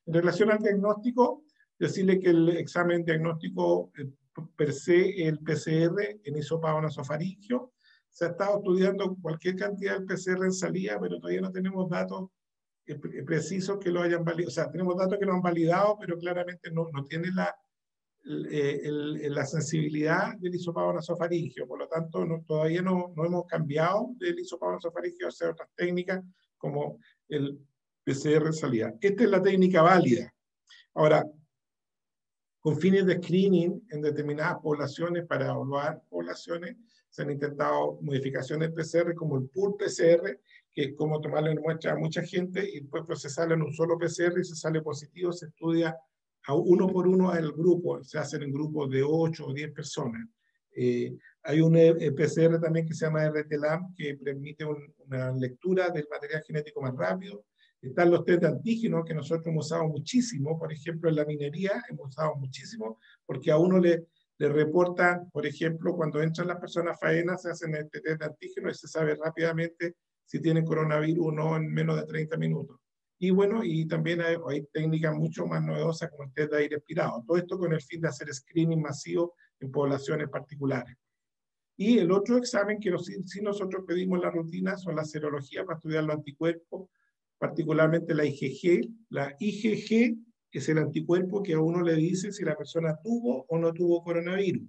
En relación al diagnóstico, decirle que el examen diagnóstico per se, el PCR en hisopado nasofaringeo, se ha estado estudiando cualquier cantidad del PCR en salida, pero todavía no tenemos datos precisos que lo hayan validado. O sea, tenemos datos que lo han validado, pero claramente no tienen la sensibilidad del hisopado nasofaríngeo. Por lo tanto, todavía no hemos cambiado del hisopado nasofaríngeo hacia otras técnicas como el PCR salida. Esta es la técnica válida. Ahora, con fines de screening en determinadas poblaciones, para evaluar poblaciones, se han intentado modificaciones del PCR como el pool PCR, que es como tomarle una muestra a mucha gente y después procesarla en un solo PCR y si sale positivo se estudia a uno por uno al grupo, se hacen en grupos de 8 o 10 personas. Hay un PCR también que se llama RT-LAMP que permite una lectura del material genético más rápido. Están los test de antígenos que nosotros hemos usado muchísimo, por ejemplo en la minería hemos usado muchísimo porque a uno le reportan, por ejemplo, cuando entran las personas a faena se hacen este test de antígenos y se sabe rápidamente si tienen coronavirus o no en menos de 30 minutos. Y bueno, y también hay técnicas mucho más novedosas como el test de aire expirado. Todo esto con el fin de hacer screening masivo en poblaciones particulares. Y el otro examen que sí nosotros pedimos en la rutina son la serología para estudiar los anticuerpos, particularmente la IgG. La IgG es el anticuerpo que a uno le dice si la persona tuvo o no tuvo coronavirus.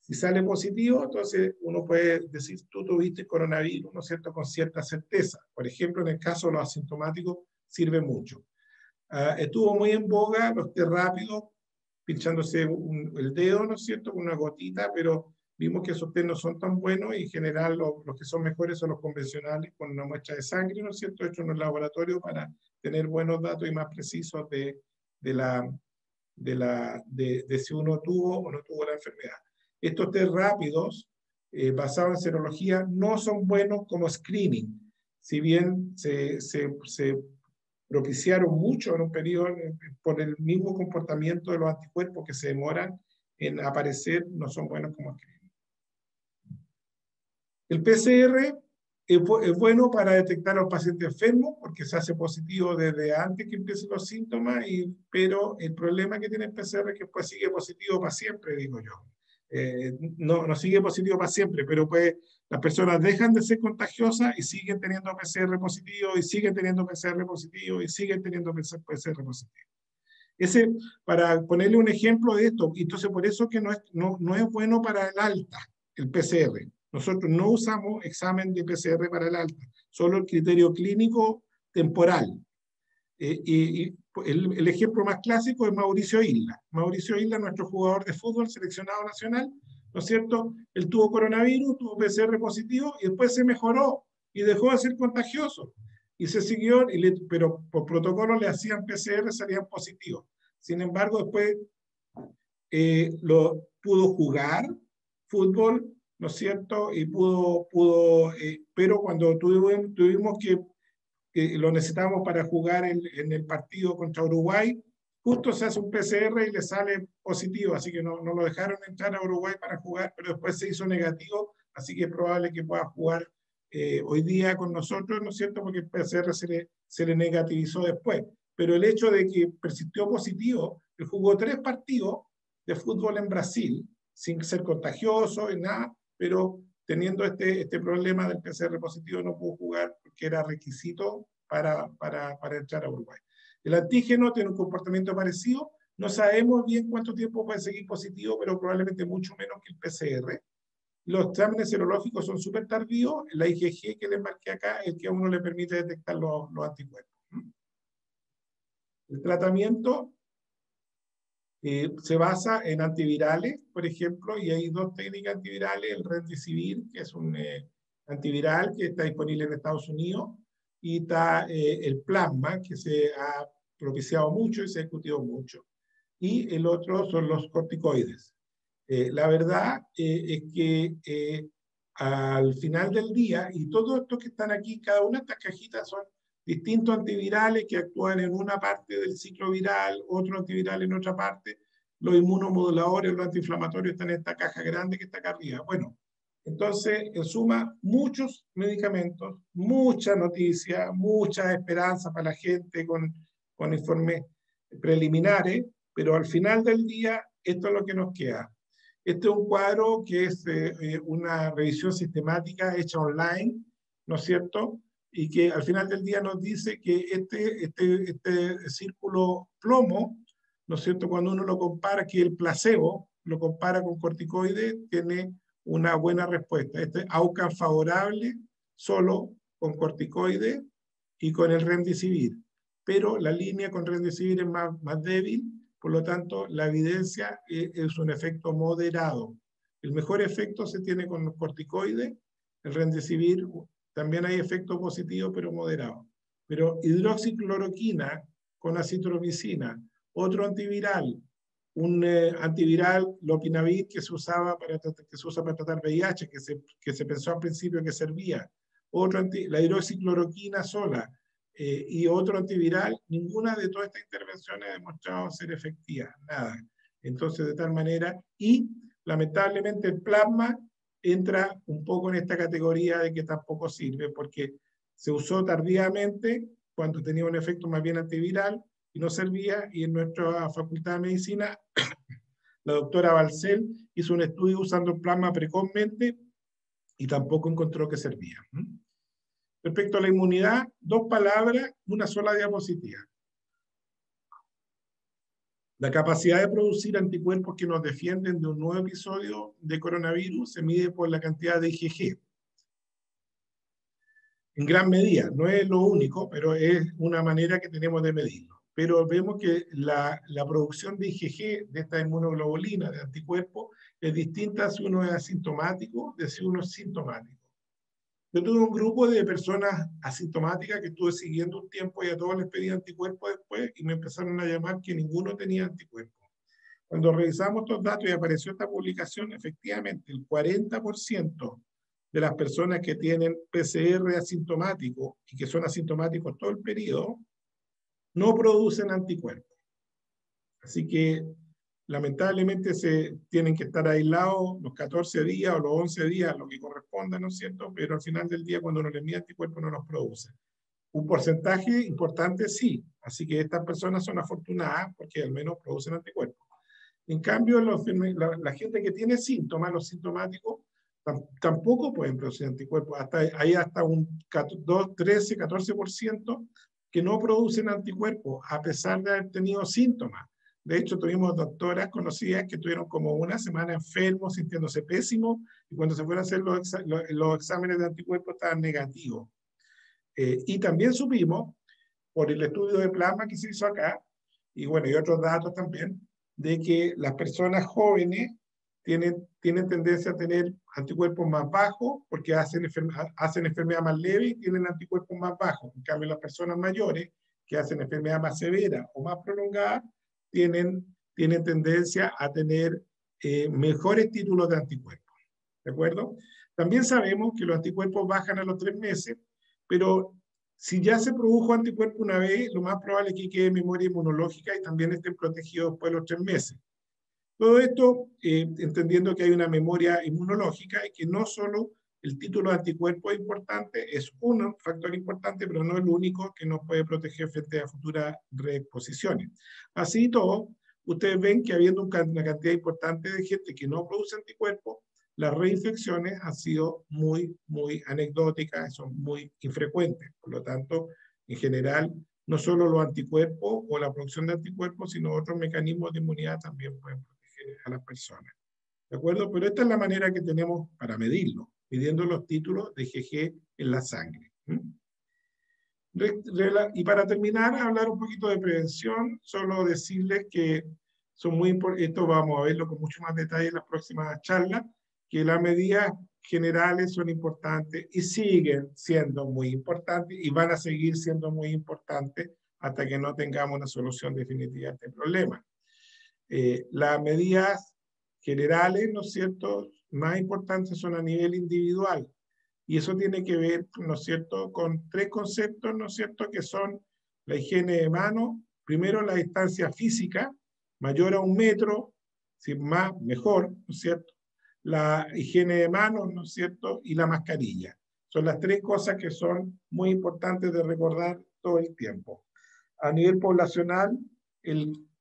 Si sale positivo, entonces uno puede decir, tú tuviste coronavirus, ¿no es cierto?, con cierta certeza. Por ejemplo, en el caso de los asintomáticos, sirve mucho. Estuvo muy en boga los test rápidos, pinchándose el dedo, ¿no es cierto?, con una gotita, pero vimos que esos test no son tan buenos y en general los que son mejores son los convencionales con una muestra de sangre, ¿no es cierto?, hecho en el laboratorio para tener buenos datos y más precisos de si uno tuvo o no tuvo la enfermedad. Estos test rápidos, basados en serología, no son buenos como screening. Si bien se propiciaron mucho en un periodo por el mismo comportamiento de los anticuerpos que se demoran en aparecer, no son buenos como screening. El PCR es bueno para detectar a los pacientes enfermos porque se hace positivo desde antes que empiecen los síntomas, pero el problema que tiene el PCR es que después sigue positivo para siempre, digo yo. No sigue positivo para siempre, pero pues las personas dejan de ser contagiosas y siguen teniendo PCR positivo, y siguen teniendo PCR positivo, y siguen teniendo PCR positivo. Para ponerle un ejemplo de esto, entonces por eso que no es bueno para el alta, el PCR. Nosotros no usamos examen de PCR para el alta, solo el criterio clínico temporal. El ejemplo más clásico es Mauricio Isla. Mauricio Isla, nuestro jugador de fútbol seleccionado nacional, ¿no es cierto? Él tuvo coronavirus, tuvo PCR positivo y después se mejoró y dejó de ser contagioso. Y se siguió, pero por protocolo le hacían PCR, salían positivos. Sin embargo, después pudo jugar fútbol, ¿no es cierto? Y pero cuando tuvimos que lo necesitamos para jugar en el partido contra Uruguay, justo se hace un PCR y le sale positivo, así que no lo dejaron entrar a Uruguay para jugar, pero después se hizo negativo, así que es probable que pueda jugar hoy día con nosotros, ¿no es cierto?, porque el PCR se le negativizó después. Pero el hecho de que persistió positivo, él jugó 3 partidos de fútbol en Brasil, sin ser contagioso y nada, pero teniendo este problema del PCR positivo no pudo jugar porque era requisito para entrar a Uruguay. El antígeno tiene un comportamiento parecido, no sabemos bien cuánto tiempo puede seguir positivo, pero probablemente mucho menos que el PCR. Los exámenes serológicos son súper tardíos, la IgG que les marqué acá es que a uno le permite detectar los anticuerpos. El tratamiento se basa en antivirales, por ejemplo, y hay 2 técnicas antivirales, el Remdesivir, que es un antiviral que está disponible en Estados Unidos, y está el plasma, que se ha propiciado mucho y se ha discutido mucho. Y el otro son los corticoides. La verdad es que al final del día, y todos estos que están aquí, cada una de estas cajitas son distintos antivirales que actúan en una parte del ciclo viral, otro antiviral en otra parte. Los inmunomoduladores, los antiinflamatorios están en esta caja grande que está acá arriba. Bueno, entonces, en suma, muchos medicamentos, mucha noticia, mucha esperanza para la gente con informes preliminares, pero al final del día, esto es lo que nos queda. Este es un cuadro que es una revisión sistemática hecha online, ¿no es cierto?, y que al final del día nos dice que este círculo plomo, ¿no es cierto?, cuando uno lo compara, que el placebo lo compara con corticoides, tiene una buena respuesta. Este outcome favorable solo con corticoides y con el remdesivir, pero la línea con remdesivir es más débil, por lo tanto la evidencia es un efecto moderado. El mejor efecto se tiene con los corticoides, el remdesivir también hay efecto positivo, pero moderado. Pero hidroxicloroquina con acitromicina, otro antiviral, un antiviral, lopinavir, que se usa para tratar VIH, que se pensó al principio que servía, la hidroxicloroquina sola, y otro antiviral, ninguna de todas estas intervenciones ha demostrado ser efectiva, nada. Entonces, de tal manera, y lamentablemente el plasma entra un poco en esta categoría de que tampoco sirve, porque se usó tardíamente, cuando tenía un efecto más bien antiviral, y no servía, y en nuestra Facultad de Medicina, la doctora Balcel hizo un estudio usando el plasma precozmente, y tampoco encontró que servía. Respecto a la inmunidad, 2 palabras, una sola diapositiva. La capacidad de producir anticuerpos que nos defienden de un nuevo episodio de coronavirus se mide por la cantidad de IgG. En gran medida, no es lo único, pero es una manera que tenemos de medirlo. Pero vemos que la producción de IgG, de esta inmunoglobulina, de anticuerpos, es distinta si uno es asintomático de si uno es sintomático. Yo tuve un grupo de personas asintomáticas que estuve siguiendo un tiempo y a todos les pedí anticuerpos después y me empezaron a llamar que ninguno tenía anticuerpos. Cuando revisamos estos datos y apareció esta publicación, efectivamente el 40% de las personas que tienen PCR asintomático y que son asintomáticos todo el periodo, no producen anticuerpos. Así que lamentablemente se tienen que estar aislados los 14 días o los 11 días, lo que corresponda, ¿no es cierto? Pero al final del día, cuando uno les mide anticuerpos, no los produce. Un porcentaje importante sí, así que estas personas son afortunadas porque al menos producen anticuerpos. En cambio, la gente que tiene síntomas, los sintomáticos, tampoco pueden producir anticuerpos. Hay hasta un 13, 14% que no producen anticuerpos, a pesar de haber tenido síntomas. De hecho, tuvimos doctoras conocidas que tuvieron como una semana enfermos, sintiéndose pésimos, y cuando se fueron a hacer los exámenes de anticuerpos estaban negativos. Y también supimos, por el estudio de plasma que se hizo acá, y bueno, y otros datos también, de que las personas jóvenes tienen tendencia a tener anticuerpos más bajos porque hacen enfermedad más leve y tienen anticuerpos más bajos. En cambio, las personas mayores que hacen enfermedad más severa o más prolongada tienen tendencia a tener mejores títulos de anticuerpos. ¿De acuerdo? También sabemos que los anticuerpos bajan a los 3 meses, pero si ya se produjo anticuerpo una vez, lo más probable es que quede memoria inmunológica y también estén protegidos después de los 3 meses. Todo esto entendiendo que hay una memoria inmunológica y que no solo el título de anticuerpo es importante, es un factor importante, pero no el único que nos puede proteger frente a futuras reexposiciones. Así todo, ustedes ven que habiendo una cantidad importante de gente que no produce anticuerpos, las reinfecciones han sido muy, muy anecdóticas, son muy infrecuentes. Por lo tanto, en general, no solo los anticuerpos o la producción de anticuerpos, sino otros mecanismos de inmunidad también pueden proteger a las personas. ¿De acuerdo? Pero esta es la manera que tenemos para medirlo, midiendo los títulos de IgG en la sangre. Y para terminar, hablar un poquito de prevención, solo decirles que son muy importantes, esto vamos a verlo con mucho más detalle en las próximas charlas, que las medidas generales son importantes y siguen siendo muy importantes y van a seguir siendo muy importantes hasta que no tengamos una solución definitiva a este problema. Las medidas generales, ¿no es cierto?, más importantes son a nivel individual. Y eso tiene que ver, ¿no es cierto?, con 3 conceptos, ¿no es cierto?, que son la higiene de manos, primero la distancia física, mayor a 1 metro, si más, mejor, ¿no es cierto?, la higiene de manos, ¿no es cierto?, y la mascarilla. Son las 3 cosas que son muy importantes de recordar todo el tiempo. A nivel poblacional,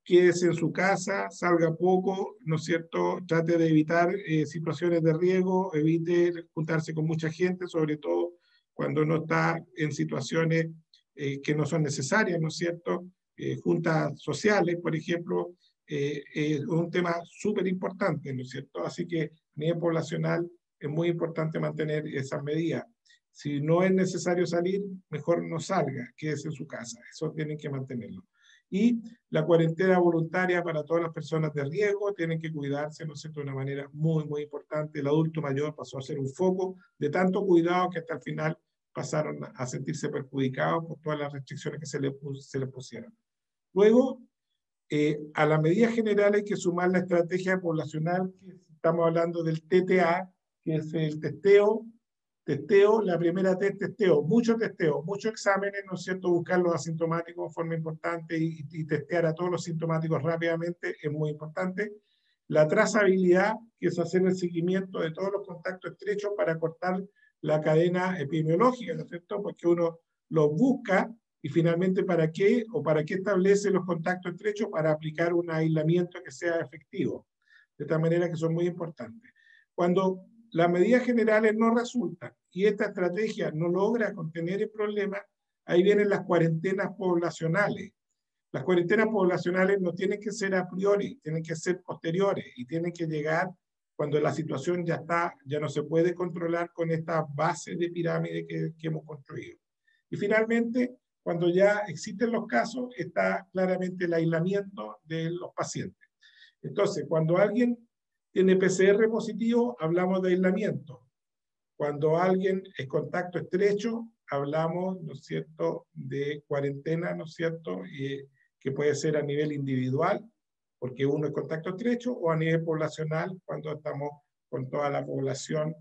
quédese en su casa, salga poco, ¿no es cierto?, trate de evitar situaciones de riesgo, evite juntarse con mucha gente, sobre todo cuando uno está en situaciones que no son necesarias, ¿no es cierto? Juntas sociales, por ejemplo, es un tema súper importante, ¿no es cierto? Así que a nivel poblacional es muy importante mantener esas medidas. Si no es necesario salir, mejor no salga, quédese en su casa. Eso tienen que mantenerlo. Y la cuarentena voluntaria para todas las personas de riesgo, tienen que cuidarse, ¿no es cierto?, de una manera muy, muy importante. El adulto mayor pasó a ser un foco de tanto cuidado que hasta el final pasaron a sentirse perjudicados por todas las restricciones que se les pusieron. Luego, a la medida general hay que sumar la estrategia poblacional, que estamos hablando del TTA, que es el testeo, la primera testeo, muchos exámenes, ¿no es cierto? Buscar los asintomáticos de forma importante y testear a todos los sintomáticos rápidamente es muy importante. La trazabilidad, que es hacer el seguimiento de todos los contactos estrechos para cortar la cadena epidemiológica, ¿no es cierto? Porque uno los busca y finalmente ¿para qué? ¿O para qué establece los contactos estrechos? Para aplicar un aislamiento que sea efectivo. De tal manera que son muy importantes. Cuando las medidas generales no resultan y esta estrategia no logra contener el problema, ahí vienen las cuarentenas poblacionales. Las cuarentenas poblacionales no tienen que ser a priori, tienen que ser posteriores y tienen que llegar cuando la situación ya no se puede controlar con esta base de pirámide que hemos construido. Y finalmente, cuando ya existen los casos, está claramente el aislamiento de los pacientes. Entonces, cuando alguien tiene PCR positivo, hablamos de aislamiento. Cuando alguien es contacto estrecho, hablamos, ¿no es cierto?, de cuarentena, ¿no es cierto?, que puede ser a nivel individual, porque uno es contacto estrecho, o a nivel poblacional, cuando estamos con toda la población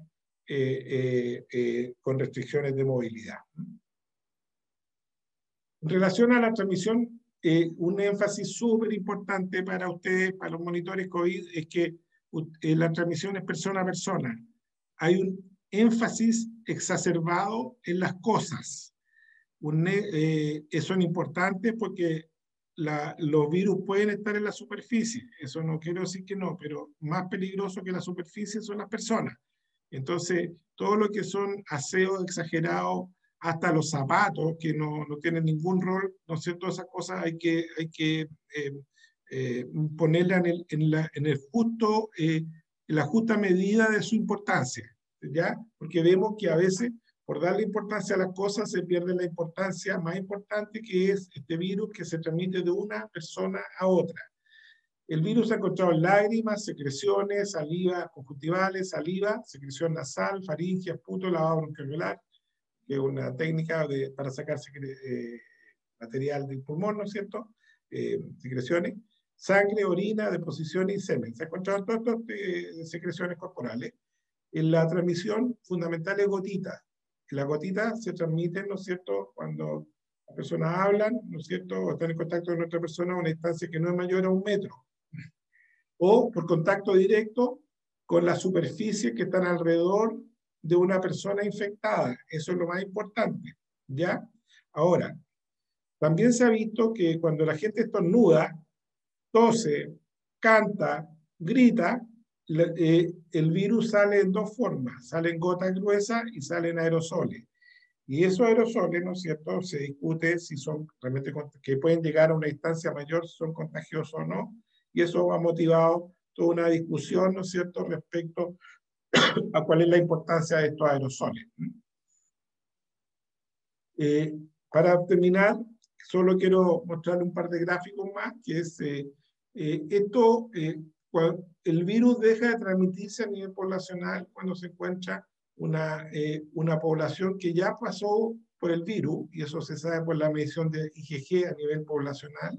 con restricciones de movilidad. En relación a la transmisión, un énfasis súper importante para ustedes, para los monitores COVID, es que la transmisión es persona a persona. Hay un énfasis exacerbado en las cosas. Eso es importante porque los virus pueden estar en la superficie. Eso no quiero decir que no, pero más peligroso que la superficie son las personas. Entonces, todo lo que son aseos exagerados, hasta los zapatos, que no tienen ningún rol, ¿no es cierto? Esas cosas hay que ponerla en la justa medida de su importancia, ¿ya? Porque vemos que a veces, por darle importancia a las cosas, se pierde la importancia más importante, que es este virus que se transmite de una persona a otra. El virus se ha encontrado en lágrimas, secreciones, saliva conjuntivales, saliva, secreción nasal, faringe, esputo, lavado bronquiolar, que es una técnica para sacar material del pulmón, ¿no es cierto? Secreciones, sangre, orina, deposiciones y semen. Se han encontrado todas estas secreciones corporales. En la transmisión fundamental es gotitas. Las gotitas se transmiten, ¿no es cierto?, cuando las personas hablan, ¿no es cierto?, o están en contacto con otra persona a una distancia que no es mayor a 1 metro. O por contacto directo con las superficies que están alrededor de una persona infectada. Eso es lo más importante, ¿ya? Ahora, también se ha visto que cuando la gente estornuda, tose, canta, grita, el virus sale en dos formas. Salen gotas gruesas y salen aerosoles. Y esos aerosoles, ¿no es cierto?, se discute si son realmente, que pueden llegar a una distancia mayor, si son contagiosos o no. Y eso ha motivado toda una discusión, ¿no es cierto?, respecto a cuál es la importancia de estos aerosoles. Para terminar, solo quiero mostrarle un par de gráficos más, que es el virus deja de transmitirse a nivel poblacional cuando se encuentra una población que ya pasó por el virus, y eso se sabe por la medición de IgG a nivel poblacional,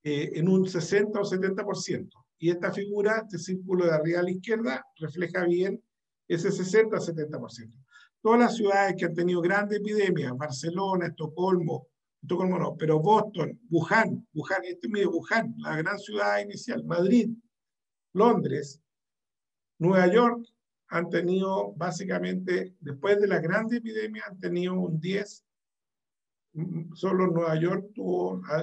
en un 60 o 70%. Y esta figura, este círculo de arriba a la izquierda, refleja bien ese 60 o 70%. Todas las ciudades que han tenido grandes epidemias, Barcelona, Estocolmo no, pero Boston, Wuhan, Wuhan, la gran ciudad inicial, Madrid, Londres, Nueva York, han tenido básicamente, después de la grande epidemia, han tenido un 10%. Solo Nueva York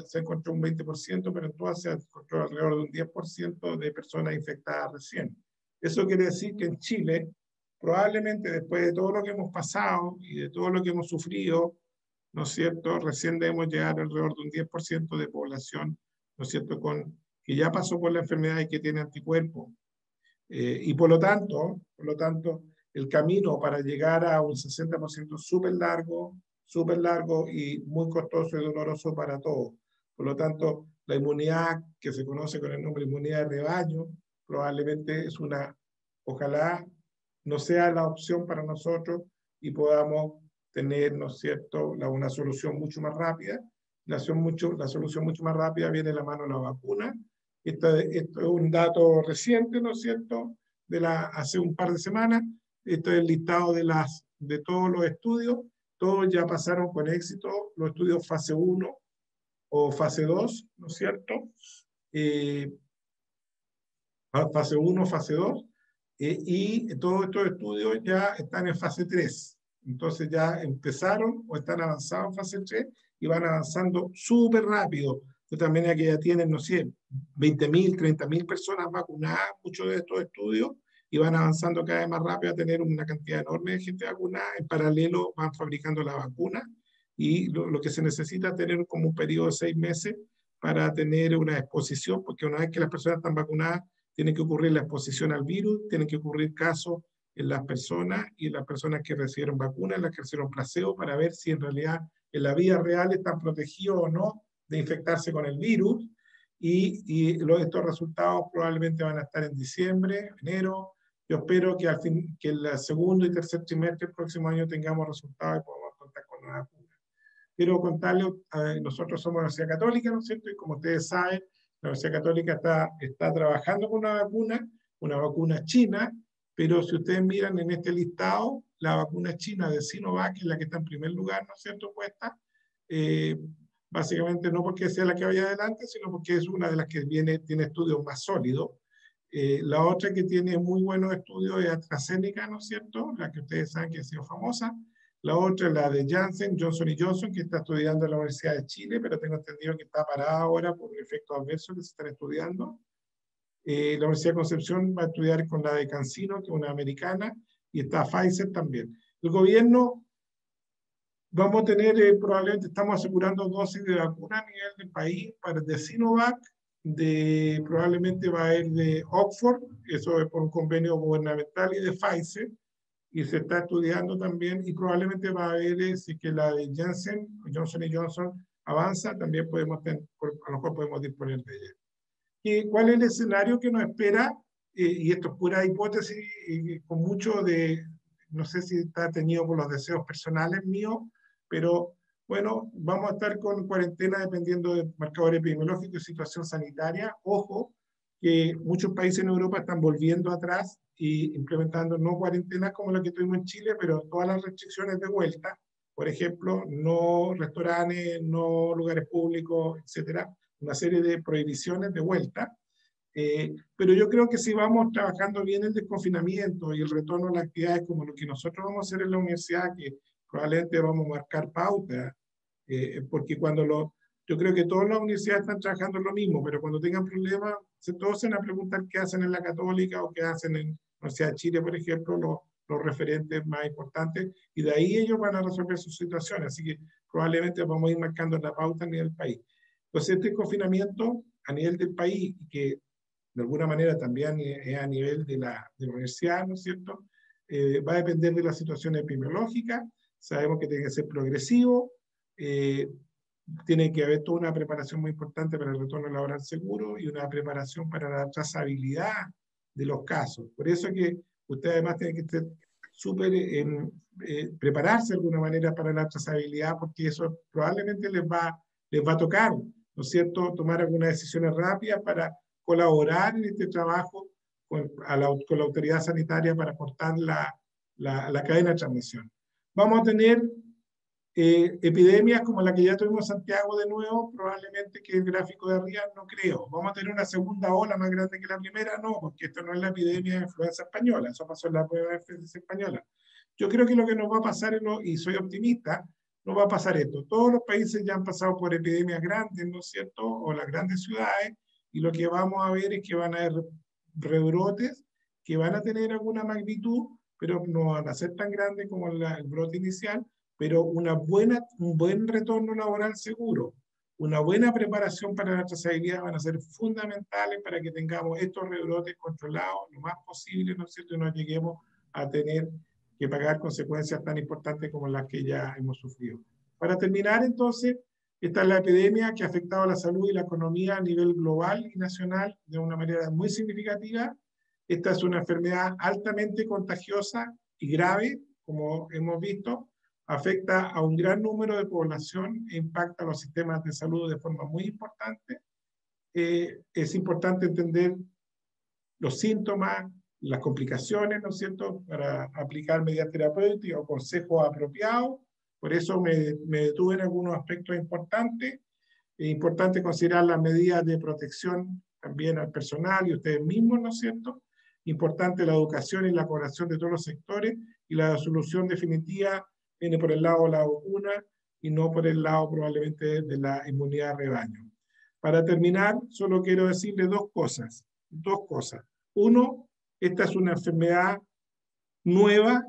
se encontró un 20%, pero en todas se encontró alrededor de un 10% de personas infectadas recién. Eso quiere decir que en Chile probablemente después de todo lo que hemos pasado y de todo lo que hemos sufrido, ¿no es cierto?, recién debemos llegar alrededor de un 10% de población, ¿no es cierto?, que ya pasó por la enfermedad y que tiene anticuerpos. Y por lo tanto, el camino para llegar a un 60% súper largo y muy costoso y doloroso para todos. Por lo tanto, la inmunidad que se conoce con el nombre inmunidad de rebaño, probablemente es ojalá no sea la opción para nosotros y podamos tener, ¿no es cierto?, una solución mucho más rápida. La solución mucho más rápida viene de la mano de la vacuna. Esto es un dato reciente, ¿no es cierto?, hace un par de semanas. Esto es el listado de todos los estudios. Todos ya pasaron con éxito los estudios fase 1 o fase 2, ¿no es cierto? Fase 1, fase 2. Y todos estos estudios ya están en fase 3. Entonces ya empezaron o están avanzados en fase 3 y van avanzando súper rápido. De tal manera que ya tienen, no sé, 20.000, 30.000 personas vacunadas, muchos de estos estudios, y van avanzando cada vez más rápido a tener una cantidad enorme de gente vacunada. En paralelo van fabricando la vacuna y lo que se necesita es tener como un periodo de 6 meses para tener una exposición, porque una vez que las personas están vacunadas, tiene que ocurrir la exposición al virus, tienen que ocurrir casos en las personas y en las personas que recibieron vacunas, en las que recibieron placebo, para ver si en realidad en la vida real están protegidos o no de infectarse con el virus. Y estos resultados probablemente van a estar en diciembre, enero. Yo espero que el segundo y tercer trimestre del próximo año tengamos resultados y podamos contar con una vacuna. Quiero contarles, nosotros somos Universidad Católica, ¿no es cierto? Y como ustedes saben, la Universidad Católica está trabajando con una vacuna china, pero si ustedes miran en este listado, la vacuna china de Sinovac es la que está en primer lugar, ¿no es cierto?, puesta. Básicamente no porque sea la que vaya adelante, sino porque es una de las que tiene estudios más sólidos. La otra que tiene muy buenos estudios es AstraZeneca, ¿no es cierto?, la que ustedes saben que ha sido famosa. La otra es la de Janssen, Johnson & Johnson, que está estudiando en la Universidad de Chile, pero tengo entendido que está parada ahora por efectos adversos que se están estudiando. La Universidad de Concepción va a estudiar con la de CanSino, que es una americana, y está Pfizer también. El gobierno, vamos a tener, probablemente estamos asegurando dosis de vacuna a nivel del país, de Sinovac, probablemente va a haber de Oxford, eso es por un convenio gubernamental, y de Pfizer, y se está estudiando también, y probablemente va a haber, si que la de Janssen, Johnson & Johnson avanza, también a lo mejor podemos disponer de ella. ¿Cuál es el escenario que nos espera? Y esto es pura hipótesis, con mucho no sé si está teñido por los deseos personales míos, pero bueno, vamos a estar con cuarentena dependiendo del marcador epidemiológico y situación sanitaria. Ojo, que muchos países en Europa están volviendo atrás y implementando no cuarentenas como la que tuvimos en Chile, pero todas las restricciones de vuelta. Por ejemplo, no restaurantes, no lugares públicos, etcétera. Una serie de prohibiciones de vuelta. Pero yo creo que si vamos trabajando bien el desconfinamiento y el retorno a las actividades como lo que nosotros vamos a hacer en la universidad, que probablemente vamos a marcar pautas, porque yo creo que todas las universidades están trabajando en lo mismo, pero cuando tengan problemas, todos se van a preguntar qué hacen en la Católica o qué hacen en la Universidad de Chile, por ejemplo, los referentes más importantes, y de ahí ellos van a resolver sus situaciones. Así que probablemente vamos a ir marcando la pauta a nivel del país. Entonces, este confinamiento a nivel del país, y que de alguna manera también es a nivel de la universidad, ¿no es cierto?, va a depender de la situación epidemiológica. Sabemos que tiene que ser progresivo, tiene que haber toda una preparación muy importante para el retorno laboral seguro y una preparación para la trazabilidad de los casos. Por eso es que usted además tiene que estar súper prepararse de alguna manera para la trazabilidad, porque eso probablemente les va a tocar, ¿no es cierto?, tomar algunas decisiones rápidas para colaborar en este trabajo con la autoridad sanitaria para cortar la cadena de transmisión. Vamos a tener epidemias como la que ya tuvimos en Santiago de nuevo, probablemente que el gráfico de arriba no creo. Vamos a tener una segunda ola más grande que la primera, no, porque esto no es la epidemia de influenza española, eso pasó en la prueba de influenza española. Yo creo que lo que nos va a pasar, y soy optimista, no va a pasar esto. Todos los países ya han pasado por epidemias grandes, ¿no es cierto?, o las grandes ciudades, y lo que vamos a ver es que van a haber rebrotes que van a tener alguna magnitud, pero no van a ser tan grandes como el brote inicial, pero un buen retorno laboral seguro, una buena preparación para la trazabilidad van a ser fundamentales para que tengamos estos rebrotes controlados lo más posible, ¿no es cierto?, y no lleguemos a tener que pagar consecuencias tan importantes como las que ya hemos sufrido. Para terminar, entonces, esta es la epidemia que ha afectado a la salud y la economía a nivel global y nacional de una manera muy significativa. Esta es una enfermedad altamente contagiosa y grave, como hemos visto, afecta a un gran número de población e impacta a los sistemas de salud de forma muy importante. Es importante entender los síntomas, las complicaciones, ¿no es cierto?, para aplicar medidas terapéuticas o consejos apropiados. Por eso me detuve en algunos aspectos importantes. Es importante considerar las medidas de protección también al personal y ustedes mismos, ¿no es cierto? Importante la educación y la colaboración de todos los sectores, y la solución definitiva viene por el lado de la vacuna y no por el lado probablemente de la inmunidad de rebaño. Para terminar, solo quiero decirle dos cosas. Uno, esta es una enfermedad nueva,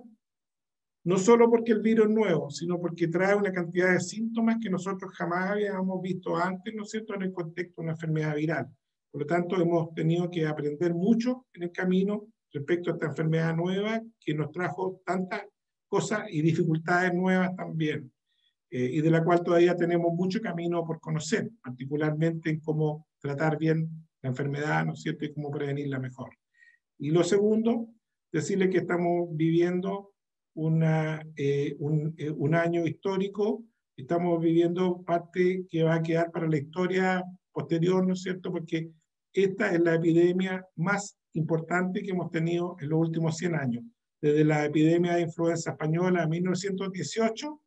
no solo porque el virus es nuevo, sino porque trae una cantidad de síntomas que nosotros jamás habíamos visto antes, ¿no es cierto?, en el contexto de una enfermedad viral. Por lo tanto, hemos tenido que aprender mucho en el camino respecto a esta enfermedad nueva que nos trajo tantas cosas y dificultades nuevas también, y de la cual todavía tenemos mucho camino por conocer, particularmente en cómo tratar bien la enfermedad, ¿no es cierto?, y cómo prevenirla mejor. Y lo segundo, decirle que estamos viviendo un año histórico, estamos viviendo parte que va a quedar para la historia posterior, ¿no es cierto?, porque esta es la epidemia más importante que hemos tenido en los últimos 100 años. Desde la epidemia de influenza española de 1918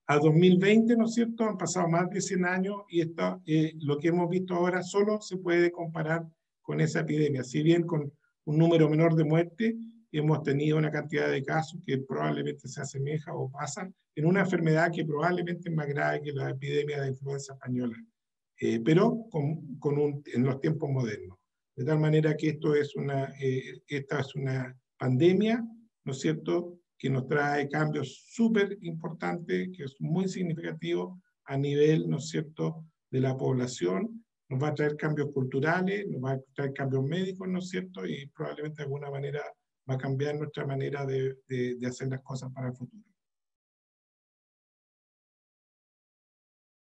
a 2020, ¿no es cierto?, han pasado más de 100 años y lo que hemos visto ahora solo se puede comparar con esa epidemia. Si bien con un número menor de muertes, hemos tenido una cantidad de casos que probablemente se asemeja o pasan en una enfermedad que probablemente es más grave que la epidemia de influenza española, pero en los tiempos modernos. De tal manera que esta es una pandemia, ¿no es cierto?, que nos trae cambios súper importantes, que es muy significativo a nivel, ¿no es cierto?, de la población. Nos va a traer cambios culturales, nos va a traer cambios médicos, ¿no es cierto?, y probablemente de alguna manera va a cambiar nuestra manera de hacer las cosas para el futuro.